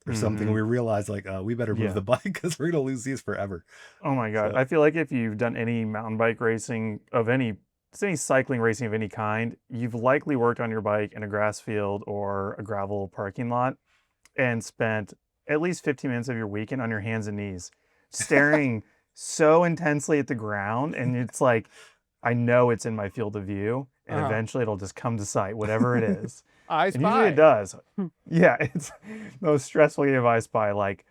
or something. We realized like, we better move the bike because we're going to lose these forever. Oh my God. So, I feel like if you've done any mountain bike racing of any cycling racing of any kind, you've likely worked on your bike in a grass field or a gravel parking lot and spent at least 15 minutes of your weekend on your hands and knees, staring so intensely at the ground. And it's like, I know it's in my field of view and eventually it'll just come to sight, whatever it is. I and Spy. usually it does. Yeah, it's the most stressful game of I Spy, like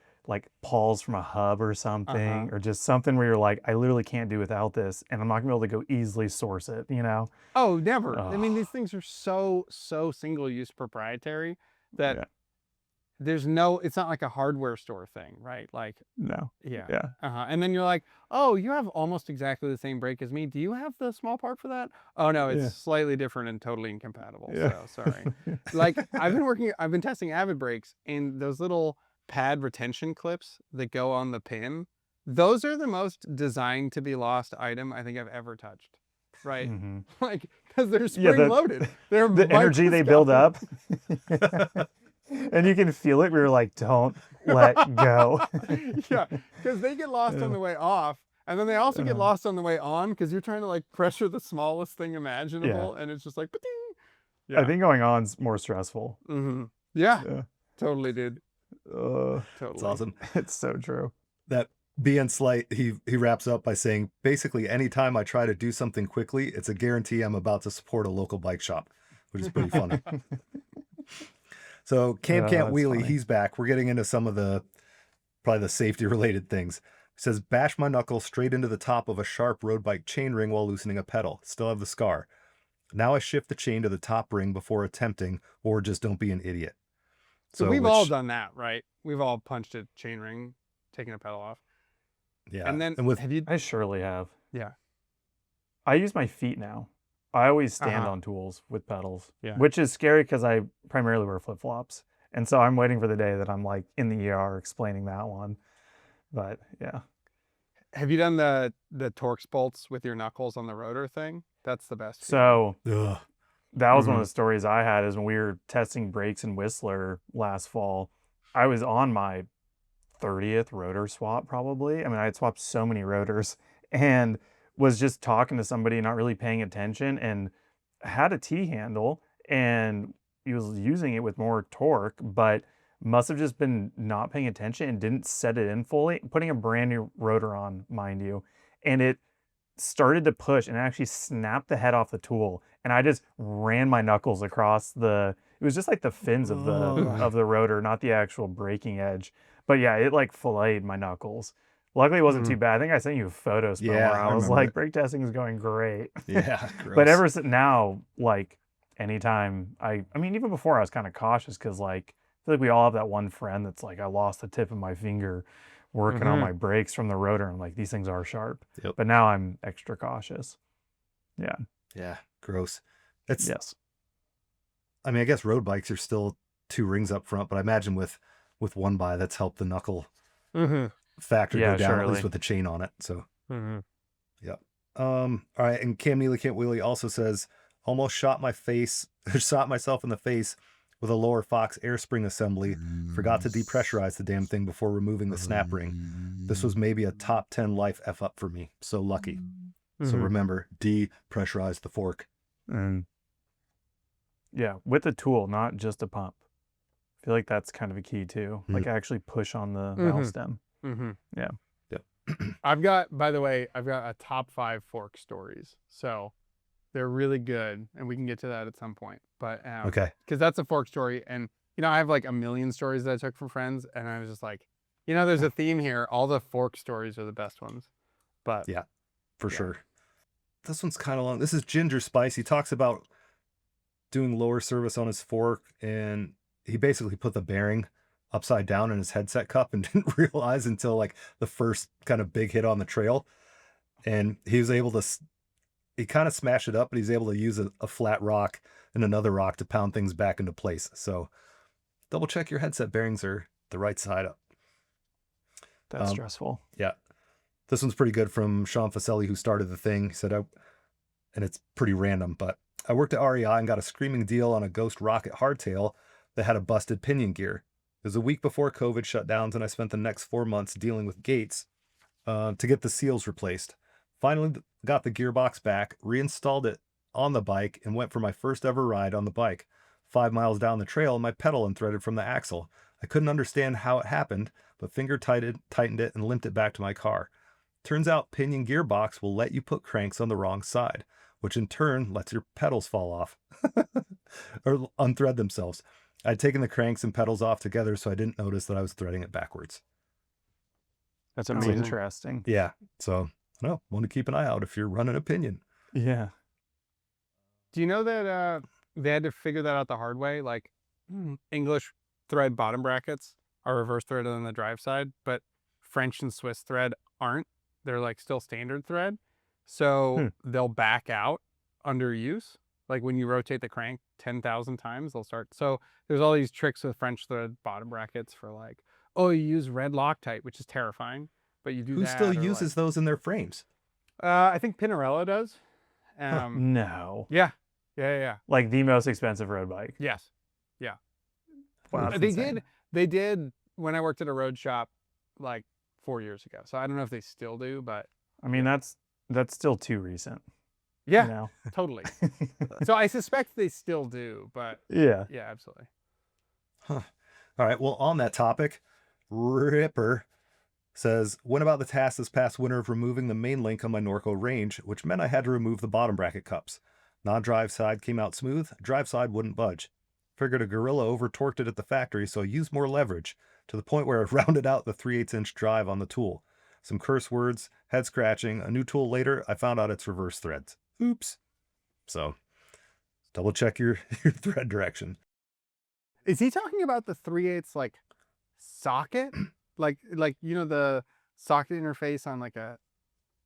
pawls from a hub or something, or just something where you're like, I literally can't do without this, and I'm not gonna be able to go easily source it, Oh, never. I mean, these things are so single-use proprietary that there's no, it's not like a hardware store thing, right? Like, no. Yeah. And then you're like, oh, you have almost exactly the same brake as me. Do you have the small part for that? Oh no, it's slightly different and totally incompatible. So sorry. Like I've been testing Avid brakes, and those little pad retention clips that go on the pin, those are the most designed to be lost item I think I've ever touched. Right? Like, because they're spring loaded. They're the energy they build up. And you can feel it where you're like, don't let go. Yeah, because they get lost on the way off, and then they also get lost on the way on because you're trying to like pressure the smallest thing imaginable, and it's just like, yeah. I think going on's more stressful. Yeah, totally, dude. Totally. It's awesome. It's so true. That BN Slight, he wraps up by saying, basically, anytime I try to do something quickly, it's a guarantee I'm about to support a local bike shop, which is pretty funny. So Camp Can't Wheelie, funny. He's back. We're getting into some of probably the safety related things. He says, bash my knuckle straight into the top of a sharp road bike chain ring while loosening a pedal. Still have the scar. Now I shift the chain to the top ring before attempting, or just don't be an idiot. So we've all done that, right? We've all punched a chain ring, taken a pedal off. Yeah. And then with have you? I surely have. Yeah. I use my feet now. I always stand Uh-huh. on tools with pedals, Yeah. which is scary because I primarily wear flip flops, and so I'm waiting for the day that I'm like in the ER explaining that one. But yeah, Have you done the Torx bolts with your knuckles on the rotor thing? That's the best feeling. so ugh, that was one of Mhm. the stories I had is when we were testing brakes in Whistler last fall. I was on my 30th rotor swap probably. I mean, I had swapped so many rotors and was just talking to somebody, not really paying attention, and had a T handle and he was using it with more torque, but must have just been not paying attention and didn't set it in fully, putting a brand new rotor on, mind you. And it started to push and actually snapped the head off the tool. And I just ran my knuckles across it was just like the fins of ugh. the rotor, not the actual braking edge. But yeah, it like filleted my knuckles. Luckily, it wasn't too bad. I think I sent you a photo, Spomer. Yeah, I I was remember like, it. brake testing is going great. Yeah, But gross. ever since now, like anytime I mean, even before I was kind of cautious because like I feel like we all have that one friend that's like, I lost the tip of my finger working on Mhm. my brakes from the rotor. And like, these things are sharp. Yep. But now I'm extra cautious. Yeah. Yeah, gross. It's Yes. I mean, I guess road bikes are still 2 rings up front, but I imagine with one by that's helped the knuckle Mhm. factor Yeah, go down, at surely. least with the chain on it. So Mhm. yeah. All right, and Cam Neely Can't Wheelie also says, almost shot myself in the face with a lower Fox air spring assembly. Forgot to depressurize the damn thing before removing the snap ring. This was maybe a top 10 life F up for me. So lucky. So Mhm. remember, depressurize the fork. And yeah, with a tool, not just a pump. I feel like that's kind of a key too. Like actually push on the valve Mhm. stem. Mhm. Yeah. Yep. By the way, I've got a top 5 fork stories. So they're really good, and we can get to that at some point. But Okay. because that's a fork story, and I have like a million stories that I took from friends, and I was just like, there's a theme here. All the fork stories are the best ones. But Yeah, for Yeah. sure. This one's kind of long. This is Ginger Spice. He talks about doing lower service on his fork, and he basically put the bearing upside down in his headset cup and didn't realize until like the first kind of big hit on the trail. And he was able to, he kind of smashed it up, but he's able to use a flat rock and another rock to pound things back into place. So double check your headset bearings are the right side up. That's stressful. Yeah. This one's pretty good from Sean Faselli, who started the thing. He said, and it's pretty random, but I worked at REI and got a screaming deal on a Ghost Rocket hardtail that had a busted pinion gear. It was a week before COVID shutdowns, and I spent the next 4 months dealing with Gates to get the seals replaced. Finally got the gearbox back, reinstalled it on the bike, and went for my first ever ride on the bike. 5 miles down the trail, my pedal unthreaded from the axle. I couldn't understand how it happened, but finger tightened it and limped it back to my car. Turns out pinion gearbox will let you put cranks on the wrong side, which in turn lets your pedals fall off or unthread themselves. I'd taken the cranks and pedals off together, so I didn't notice that I was threading it backwards. That's Amazing. interesting. Yeah, so I don't know, want to keep an eye out if you're running a pinion. Yeah. do you know that they had to figure that out the hard way? Like English thread bottom brackets are reverse threaded on the drive side, but French and Swiss thread aren't. They're like still standard thread. So they'll back out under use. Like when you rotate the crank 10,000 times, they'll start. So there's all these tricks with French thread bottom brackets for like, oh, you use red Loctite, which is terrifying, but you do Who that. still or uses those in their frames? I think Pinarello does. No. Yeah. Yeah. Like the most expensive road bike. Yes. Yeah. Wow, that's They insane. did. They did when I worked at a road shop like 4 years ago. So I don't know if they still do, but I mean, that's still too recent. yeah, You know? totally. So I suspect they still do, but Yeah. yeah, absolutely. All right, well, on that topic, Ripper says, went about the task this past winter of removing the main link on my Norco range, which meant I had to remove the bottom bracket cups. Non-drive side came out smooth, drive side wouldn't budge. Figured a Gorilla over-torqued it at the factory, so I used more leverage, to the point where I rounded out the 3/8-inch drive on the tool. Some curse words, head scratching, a new tool later, I found out it's reverse threads. Oops. So, double check your thread direction. Is he talking about the 3/8 like socket? like the socket interface on like a.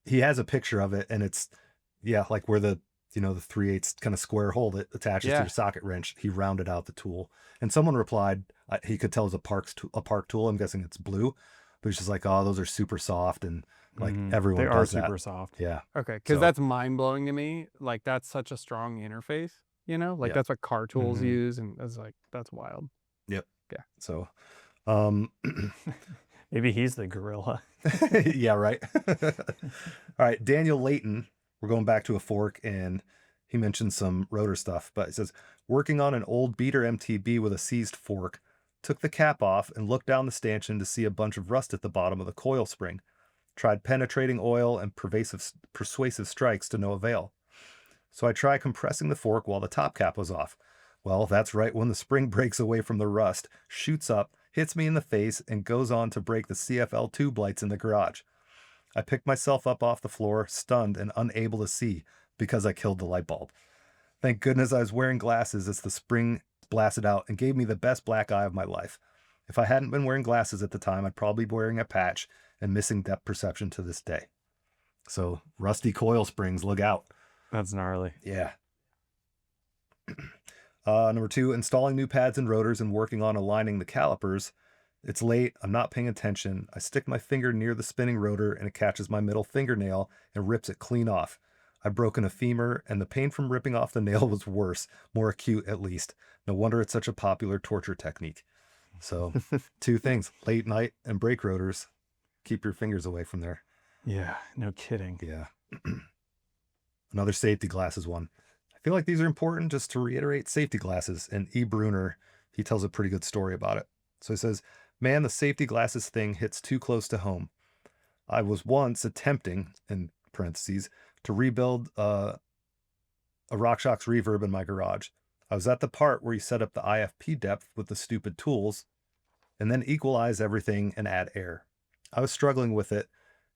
He has a picture of it, and it's like where the the 3/8 kind of square hole that attaches to Yeah. your socket wrench. He rounded out the tool, and someone replied he could tell it was a Park tool. I'm guessing it's blue, but he's just like, oh, those are super soft, and like everyone They are does super that. soft. Yeah. Okay, because So that's mind blowing to me. Like that's such a strong interface. Like yeah. that's what car tools Mhm. use, and that's like that's wild. Yep. Yeah. So Maybe he's the gorilla. yeah, right. All right, Daniel Layton. We're going back to a fork, and he mentioned some rotor stuff, but it says working on an old beater MTB with a seized fork, took the cap off and looked down the stanchion to see a bunch of rust at the bottom of the coil spring. Tried penetrating oil and persuasive strikes to no avail. So I try compressing the fork while the top cap was off. Well, that's right when the spring breaks away from the rust, shoots up, hits me in the face, and goes on to break the CFL tube lights in the garage. I picked myself up off the floor, stunned and unable to see because I killed the light bulb. Thank goodness I was wearing glasses as the spring blasted out and gave me the best black eye of my life. If I hadn't been wearing glasses at the time, I'd probably be wearing a patch and missing depth perception to this day. So, rusty coil springs, look out. That's gnarly. Yeah. Number 2, installing new pads and rotors and working on aligning the calipers. It's late. I'm not paying attention. I stick my finger near the spinning rotor and it catches my middle fingernail and rips it clean off. I've broken a femur, and the pain from ripping off the nail was worse, more acute at least. No wonder it's such a popular torture technique. So, 2 things, late night and brake rotors. Keep your fingers away from there. Yeah, no kidding. Yeah. Another safety glasses one. I feel like these are important just to reiterate safety glasses. And E. Bruner, he tells a pretty good story about it. So he says, man, the safety glasses thing hits too close to home. I was once attempting, in parentheses, to rebuild a RockShox reverb in my garage. I was at the part where you set up the IFP depth with the stupid tools and then equalize everything and add air. I was struggling with it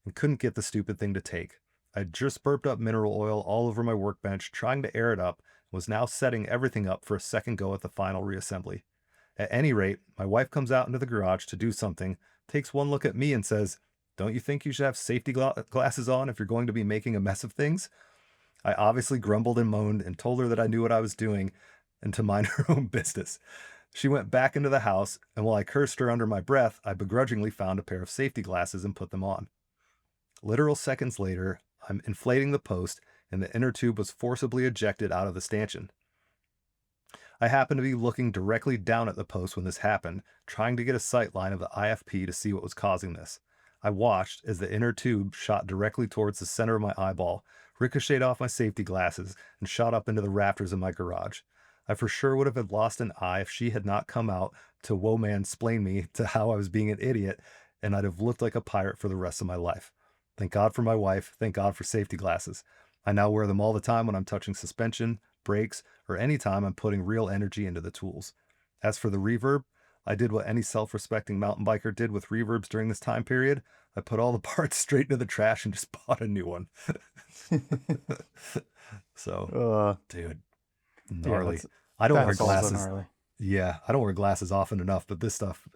and couldn't get the stupid thing to take. I just burped up mineral oil all over my workbench, trying to air it up, and was now setting everything up for a second go at the final reassembly. At any rate, my wife comes out into the garage to do something, takes one look at me and says, don't you think you should have safety glasses on if you're going to be making a mess of things? I obviously grumbled and moaned and told her that I knew what I was doing and to mind her own business. She went back into the house, and while I cursed her under my breath, I begrudgingly found a pair of safety glasses and put them on. Literal seconds later, I'm inflating the post, and the inner tube was forcibly ejected out of the stanchion. I happened to be looking directly down at the post when this happened, trying to get a sight line of the IFP to see what was causing this. I watched as the inner tube shot directly towards the center of my eyeball, ricocheted off my safety glasses, and shot up into the rafters of my garage. I for sure would have lost an eye if she had not come out to woe-man-splain me to how I was being an idiot, and I'd have looked like a pirate for the rest of my life. Thank God for my wife. Thank God for safety glasses. I now wear them all the time when I'm touching suspension, brakes, or any time I'm putting real energy into the tools. As for the reverb, I did what any self-respecting mountain biker did with reverbs during this time period. I put all the parts straight into the trash and just bought a new one. So, dude, gnarly. I don't wear That's also glasses. gnarly. Yeah, I don't wear glasses often enough, but this stuff,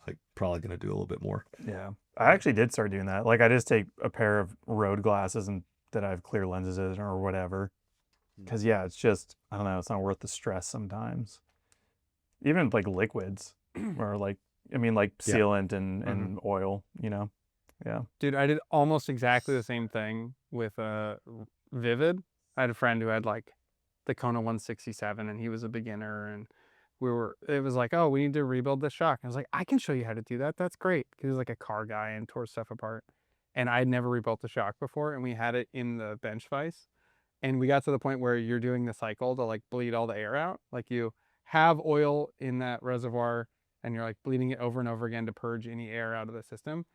like, probably going to do a little bit more. Yeah. I actually did start doing that. Like I just take a pair of road glasses and that I have clear lenses in or whatever. Because yeah, it's just, I don't know, it's not worth the stress sometimes. Even like liquids or like, I mean like Yeah. sealant and oil, you know? Yeah. Dude, I did almost exactly the same thing with Vivid. I had a friend who had like the Kona 167 and he was a beginner, and it was like, oh, we need to rebuild the shock. I was like, I can show you how to do that. That's great. Because he was like a car guy and tore stuff apart. And I had never rebuilt the shock before, and we had it in the bench vise. And we got to the point where you're doing the cycle to like bleed all the air out. Like you have oil in that reservoir and you're like bleeding it over and over again to purge any air out of the system.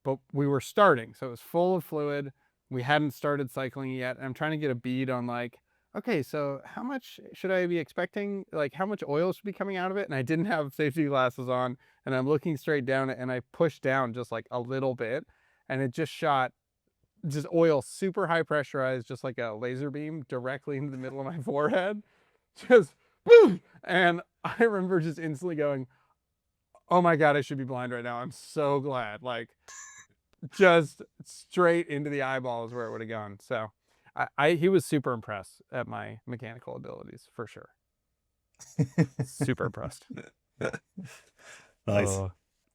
But we were starting, so it was full of fluid. We hadn't started cycling yet. And I'm trying to get a bead on like, okay, so how much should I be expecting? Like how much oil should be coming out of it? And I didn't have safety glasses on, and I'm looking straight down it, and I pushed down just like a little bit, and it just shot just oil super high pressurized, just like a laser beam directly into the middle of my forehead. Just boom. And I remember just instantly going, oh my God, I should be blind right now. I'm so glad. Like just straight into the eyeballs where it would have gone. So he was super impressed at my mechanical abilities for sure. Super impressed. Nice.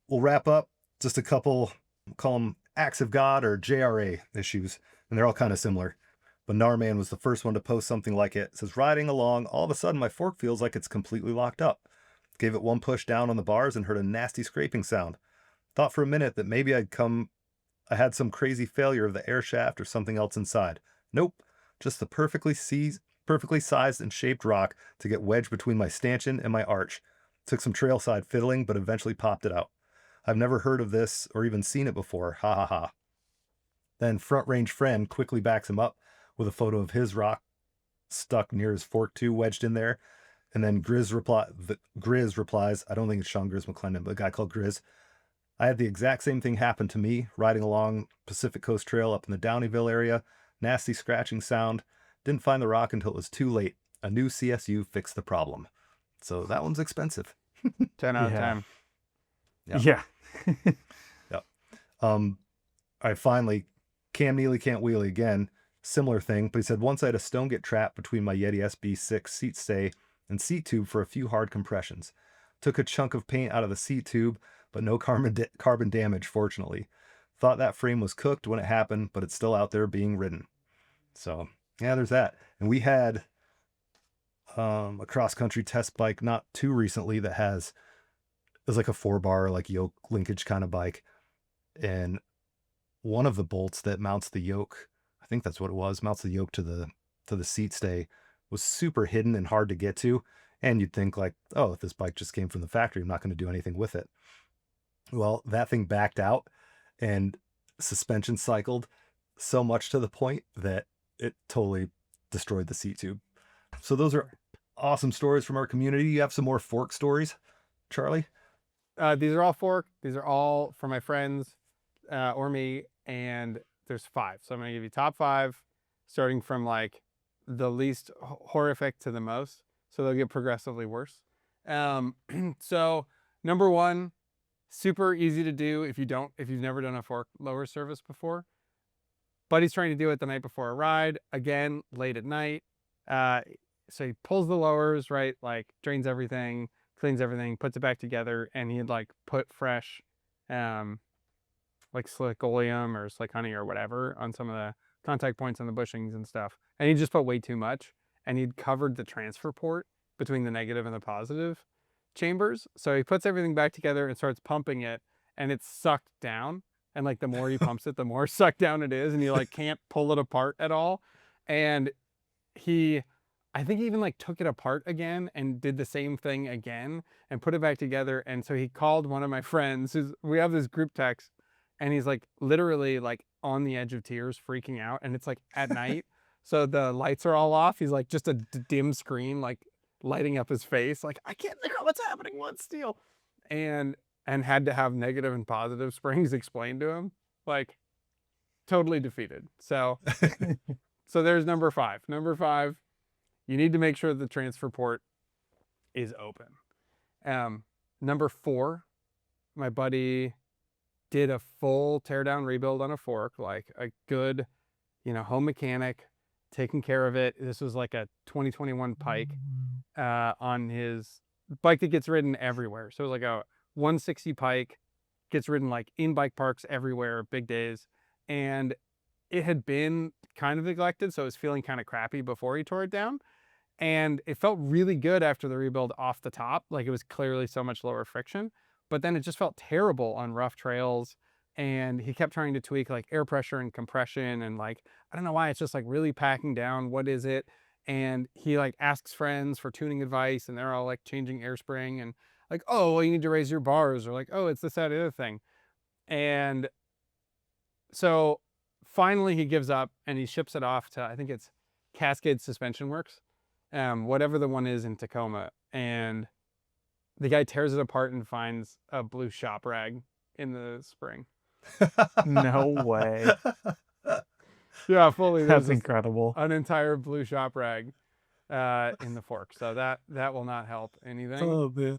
We'll wrap up. Just a couple, call them acts of God or JRA issues, and they're all kind of similar. But Narman was the first one to post something like it. It says, riding along, all of a sudden my fork feels like it's completely locked up. Gave it one push down on the bars and heard a nasty scraping sound. Thought for a minute that maybe I had some crazy failure of the air shaft or something else inside. Nope, just the perfectly sized and shaped rock to get wedged between my stanchion and my arch. Took some trailside fiddling, but eventually popped it out. I've never heard of this or even seen it before. Ha ha ha. Then Front Range Friend quickly backs him up with a photo of his rock stuck near his fork too, wedged in there. And then Grizz replies, I don't think it's Sean Grizz McClendon, but a guy called Grizz. I had the exact same thing happen to me, riding along Pacific Coast Trail up in the Downeyville area. Nasty scratching sound. Didn't find the rock until it was too late. A new CSU fixed the problem. So that one's expensive. 10 out of 10. Yeah. Yep. All right, finally, Cam Neely can't wheelie again. Similar thing, but he said, once I had a stone get trapped between my Yeti SB6 seat stay and seat tube for a few hard compressions. Took a chunk of paint out of the seat tube, but no carbon damage, fortunately. Thought that frame was cooked when it happened, but it's still out there being ridden. So, yeah, there's that. And we had a cross-country test bike not too recently that is like a 4-bar, like yoke linkage kind of bike. And one of the bolts that mounts the yoke, I think that's what it was, mounts the yoke to the seat stay, was super hidden and hard to get to. And you'd think like, oh, if this bike just came from the factory, I'm not going to do anything with it. Well, that thing backed out and suspension cycled so much to the point that it totally destroyed the seat tube. So those are awesome stories from our community. You have some more fork stories, Charlie? These are all fork. These are all from my friends or me, and there's 5. So I'm going to give you top 5, starting from like the least horrific to the most. So they'll get progressively worse. So number 1, super easy to do if you've never done a fork lower service before. Buddy's trying to do it the night before a ride, again, late at night. So he pulls the lowers, right? Like drains everything, cleans everything, puts it back together, and he'd like put fresh, like slick oleum or slick honey or whatever on some of the contact points on the bushings and stuff. And he just put way too much, and he'd covered the transfer port between the negative and the positive chambers. So he puts everything back together and starts pumping it, and it's sucked down. And like the more he pumps it, the more sucked down it is, and you like can't pull it apart at all. And I think he even like took it apart again and did the same thing again and put it back together. And so he called one of my friends, we have this group text, and he's like literally like on the edge of tears, freaking out. And it's like at night, so the lights are all off. He's like just a dim screen, like lighting up his face. Like, I can't figure out what's happening. What's steel? And had to have negative and positive springs explained to him. Like totally defeated. So, so there's number 5. Number 5, you need to make sure the transfer port is open. Number 4, my buddy did a full teardown rebuild on a fork, like a good, home mechanic, taking care of it. This was like a 2021 Pike on his bike that gets ridden everywhere. So it was like a 160 Pike, gets ridden like in bike parks everywhere, big days. And it had been kind of neglected, so it was feeling kind of crappy before he tore it down. And it felt really good after the rebuild off the top. Like it was clearly so much lower friction, but then it just felt terrible on rough trails. And he kept trying to tweak like air pressure and compression. And like, I don't know why it's just like really packing down. What is it? And he like asks friends for tuning advice, and they're all like changing air spring and like, oh, well, you need to raise your bars, or like, oh, it's this, that, the other thing. And so finally he gives up and he ships it off to, I think it's Cascade Suspension Works. Whatever the one is in Tacoma, and the guy tears it apart and finds a blue shop rag in the spring. No way. Yeah, fully. That's incredible. An entire blue shop rag in the fork. So that will not help anything. Oh, man.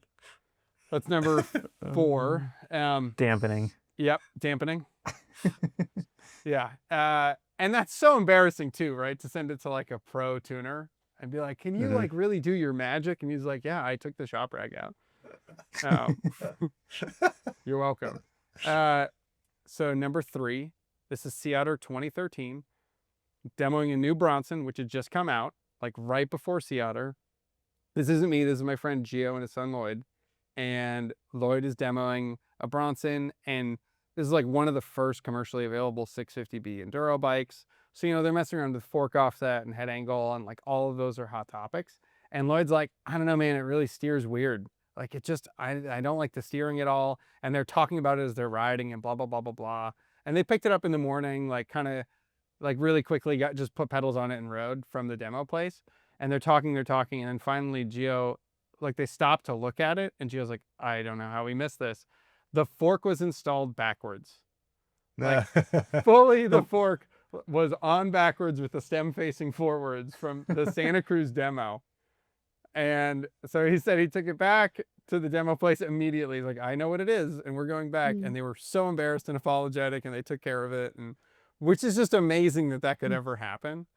That's number 4. Dampening. Yep, dampening. Yeah. And that's so embarrassing too, right? To send it to like a pro tuner and be like, can you like really do your magic? And he's like, yeah, I took the shop rag out. You're welcome. So number 3, this is Sea Otter 2013, demoing a new Bronson, which had just come out, like right before Sea Otter. This isn't me, this is my friend Gio and his son Lloyd. And Lloyd is demoing a Bronson, and this is like one of the first commercially available 650B enduro bikes. So, you know, they're messing around with fork offset and head angle, and like all of those are hot topics. And Lloyd's like, I don't know, man, it really steers weird. Like it just, I don't like the steering at all. And they're talking about it as they're riding and blah, blah, blah, blah, blah. And they picked it up in the morning, like kind of like really quickly just put pedals on it and rode from the demo place. And they're talking. And then finally Gio, like they stopped to look at it. And Gio's like, I don't know how we missed this. The fork was installed backwards. Like fully the fork was on backwards with the stem facing forwards from the Santa Cruz demo. And so he said he took it back to the demo place immediately. He's like, I know what it is, and we're going back. And they were so embarrassed and apologetic, and they took care of it. And which is just amazing that could ever happen.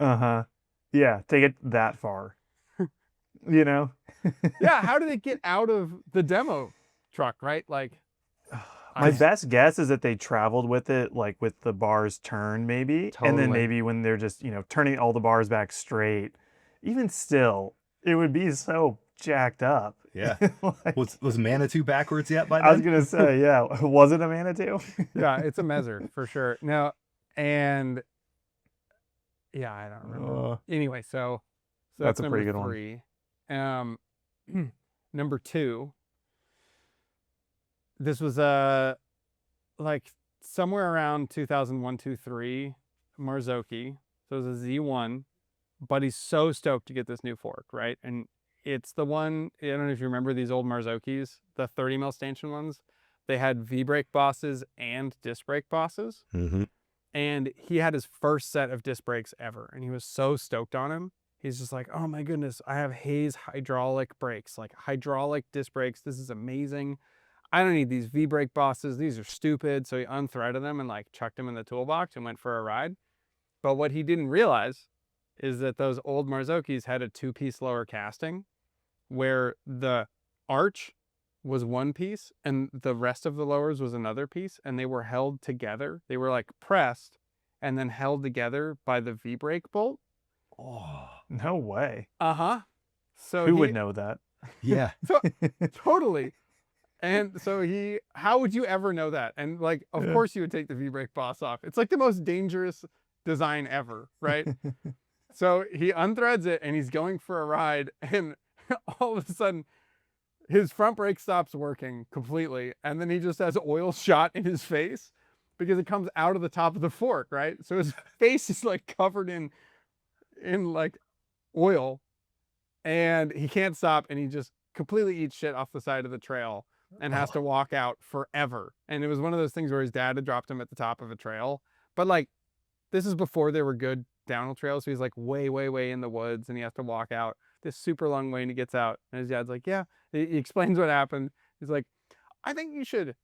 Yeah, take it that far. You know? Yeah, how did it get out of the demo truck, right? Like, my best guess is that they traveled with it, like with the bars turned maybe. Totally. And then maybe when they're just, you know, turning all the bars back straight, even still, it would be so jacked up. Yeah. Like, was Manitou backwards yet by then? I was going to say, yeah. Was it a Manitou? Yeah, it's a Mezzer for sure. Now, and yeah, I don't remember. Anyway, so that's a pretty good 3. Number 2. This was like somewhere around 2001, 2, 3, Marzocchi. So it was a Z1, but he's so stoked to get this new fork, right? And it's the one, I don't know if you remember these old Marzoccis, the 30 mil stanchion ones. They had V-brake bosses and disc brake bosses. And he had his first set of disc brakes ever, and he was so stoked on him. He's just like, oh my goodness, I have Hayes hydraulic brakes, like hydraulic disc brakes. This is amazing. I don't need these V-brake bosses. These are stupid. So he unthreaded them and like chucked them in the toolbox and went for a ride. But what he didn't realize is that those old Marzoccis had a 2-piece lower casting where the arch was one piece and the rest of the lowers was another piece, and they were held together. They were like pressed and then held together by the V-brake bolt. Oh, no way. So who would know that? Yeah. Totally. And so how would you ever know that? And like, of course you would take the V-brake boss off. It's like the most dangerous design ever, right? So he unthreads it and he's going for a ride, and all of a sudden his front brake stops working completely. And then he just has oil shot in his face because it comes out of the top of the fork, right? So his face is like covered in like oil, and he can't stop, and he just completely eats shit off the side of the trail and has to walk out forever. And it was one of those things where his dad had dropped him at the top of a trail. But like, this is before there were good downhill trails. So he's like way, way, way in the woods, and he has to walk out this super long way, and he gets out. And his dad's like, yeah, he explains what happened. He's like, I think you should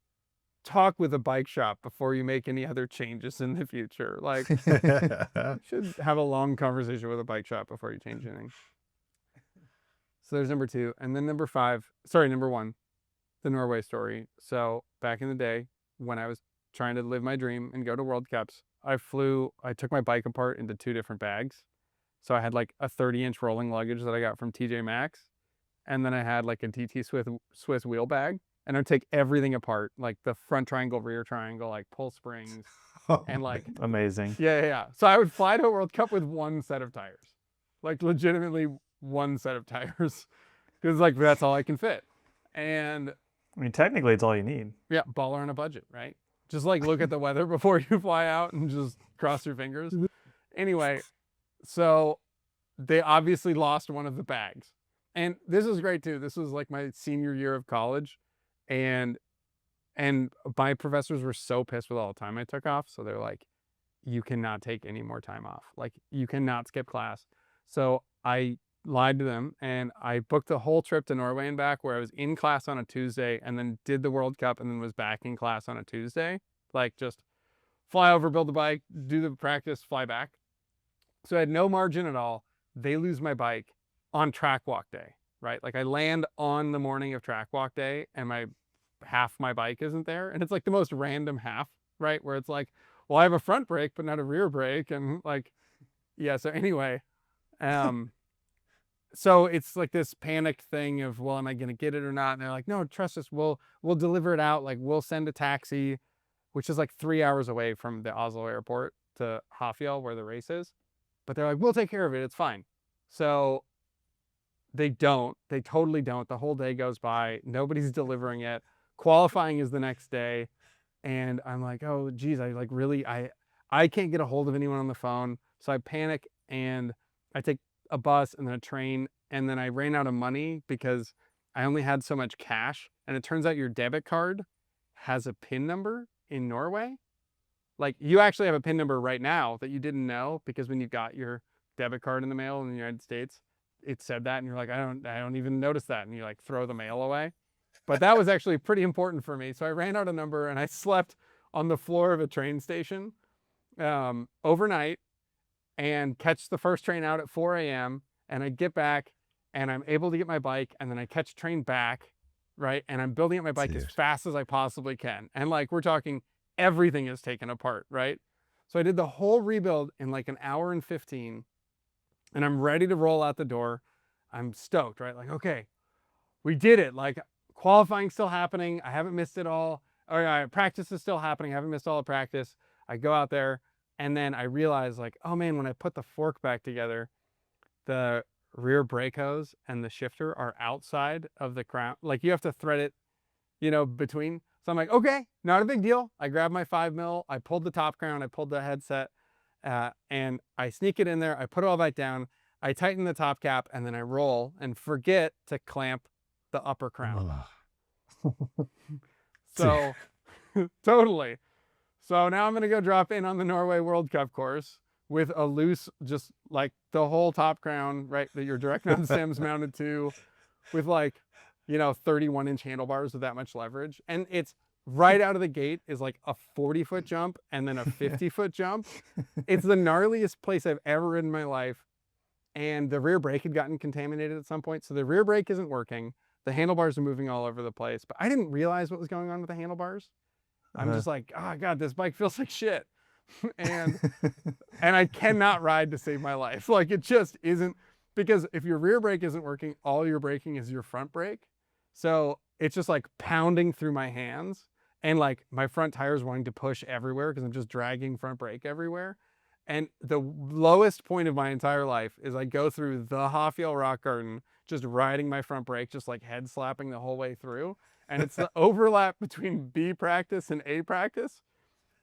talk with a bike shop before you make any other changes in the future. Like, you should have a long conversation with a bike shop before you change anything. So there's number 2. And then number 1, the Norway story. So back in the day when I was trying to live my dream and go to World Cups, I took my bike apart into 2 different bags. So I had like a 30-inch rolling luggage that I got from TJ Maxx. And then I had like a TT Swiss wheel bag. And I'd take everything apart, like the front triangle, rear triangle, like pull springs, and like amazing. Yeah. So I would fly to a World Cup with 1 set of tires, like legitimately 1 set of tires, because like that's all I can fit. And I mean, technically, it's all you need. Yeah, baller on a budget, right? Just like look at the weather before you fly out and just cross your fingers. Anyway, so they obviously lost one of the bags, and this is great too. This was like my senior year of college. And my professors were so pissed with all the time I took off. So they're like, you cannot take any more time off. Like, you cannot skip class. So I lied to them, and I booked the whole trip to Norway and back, where I was in class on a Tuesday and then did the World Cup and then was back in class on a Tuesday. Like, just fly over, build the bike, do the practice, fly back. So I had no margin at all. They lose my bike on track walk day, right? Like I land on the morning of track walk day and half my bike isn't there. And it's like the most random half, right? Where it's like, well, I have a front brake, but not a rear brake. And like, yeah. So anyway, so it's like this panicked thing of, well, am I going to get it or not? And they're like, no, trust us. We'll deliver it out. Like we'll send a taxi, which is like 3 hours away from the Oslo airport to Hafjell where the race is. But they're like, we'll take care of it. It's fine. So they totally don't. The whole day goes by. Nobody's delivering it. Qualifying is the next day. And I'm like, oh, geez, I can't get a hold of anyone on the phone. So I panic and I take a bus and then a train. And then I ran out of money because I only had so much cash. And it turns out your debit card has a PIN number in Norway. Like you actually have a PIN number right now that you didn't know because when you got your debit card in the mail in the United States, it said that and you're like, I don't even notice that. And you like throw the mail away. But that was actually pretty important for me. So I ran out a number and I slept on the floor of a train station overnight and catch the first train out at 4 a.m. And I get back and I'm able to get my bike and then I catch train back, right? And I'm building up my bike as fast as I possibly can. And like, we're talking everything is taken apart, right? So I did the whole rebuild in like an hour and 15 and I'm ready to roll out the door. I'm stoked, right? Like, okay, we did it. Like qualifying still happening. I haven't missed it all. Or practice is still happening. I haven't missed all the practice. I go out there and then I realize like, oh man, when I put the fork back together, the rear brake hose and the shifter are outside of the crown. Like you have to thread it, between. So I'm like, okay, not a big deal. I grabbed my 5mm, I pulled the top crown, I pulled the headset, and I sneak it in there. I put it all back down. I tighten the top cap and then I roll and forget to clamp the upper crown. So totally. So now I'm going to go drop in on the Norway World Cup course with a loose, just like the whole top crown, right? That your direct mount stem's mounted to with like, 31-inch handlebars with that much leverage. And it's right out of the gate is like a 40-foot jump and then a 50-foot jump. It's the gnarliest place I've ever ridden in my life. And the rear brake had gotten contaminated at some point. So the rear brake isn't working. The handlebars are moving all over the place. But I didn't realize what was going on with the handlebars. I'm just like, oh God, this bike feels like shit. and I cannot ride to save my life. Like it just isn't, because if your rear brake isn't working, all your braking is your front brake. So it's just like pounding through my hands and like my front tires wanting to push everywhere because I'm just dragging front brake everywhere. And the lowest point of my entire life is I go through the Hafjell Rock Garden, just riding my front brake, just like head slapping the whole way through. And it's the overlap between B practice and A practice.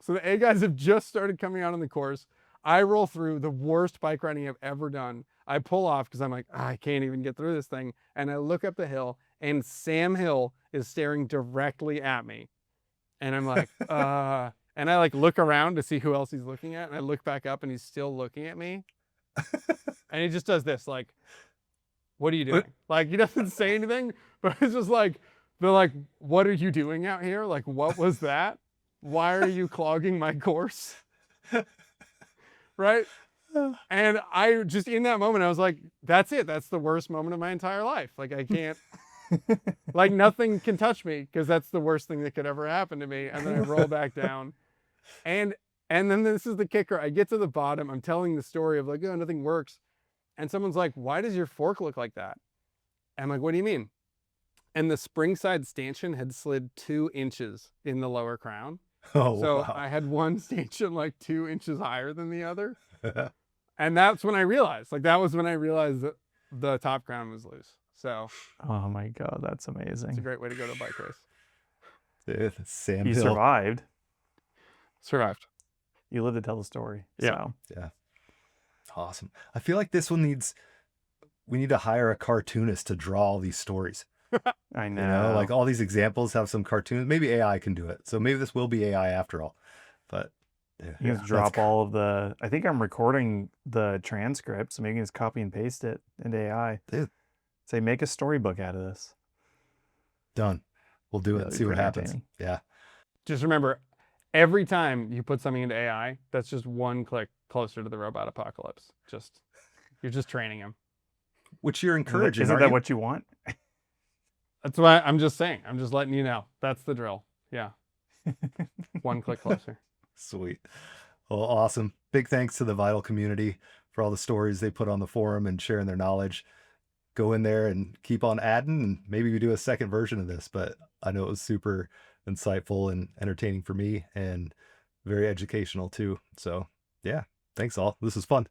So the A guys have just started coming out on the course. I roll through the worst bike riding I've ever done. I pull off because I'm like, I can't even get through this thing. And I look up the hill and Sam Hill is staring directly at me. And I'm like, and I like look around to see who else he's looking at. And I look back up and he's still looking at me. And he just does this, like, what are you doing? Like, he doesn't say anything, but it's just like, they're like, what are you doing out here? Like, what was that? Why are you clogging my course? Right? And I just, in that moment, I was like, that's it. That's the worst moment of my entire life. Like, I can't, like, nothing can touch me because that's the worst thing that could ever happen to me. And then I roll back down. And then this is the kicker. I get to the bottom. I'm telling the story of like, oh, nothing works. And someone's like, why does your fork look like that? And I'm like, what do you mean? And the spring side stanchion had slid 2 inches in the lower crown. Oh, so wow. I had one stanchion like 2 inches higher than the other. And that's when I realized, like, that was when I realized that the top crown was loose. So, oh my God, that's amazing. It's a great way to go to a bike race. Dude, Sam You Hill. survived. Survived. You lived to tell the story. Yeah. So. Yeah. Awesome. I feel like this one we need to hire a cartoonist to draw all these stories. I know. Like all these examples have some cartoons. Maybe AI can do it. So maybe this will be AI after all. But you can drop all of the, I think I'm recording the transcript, so maybe you can just copy and paste it into AI. Dude. Say, make a storybook out of this. Done. We'll do it and see what happens. entertaining. Yeah. Just remember, every time you put something into AI, that's just one click closer to the robot apocalypse. You're just training him. Which you're encouraging. Isn't that what you want? That's why I'm just saying. I'm just letting you know. That's the drill. Yeah. One click closer. Sweet. Well, awesome. Big thanks to the Vital community for all the stories they put on the forum and sharing their knowledge. Go in there and keep on adding, and maybe we do a second version of this, but I know it was super insightful and entertaining for me and very educational too. So yeah, thanks all. This was fun.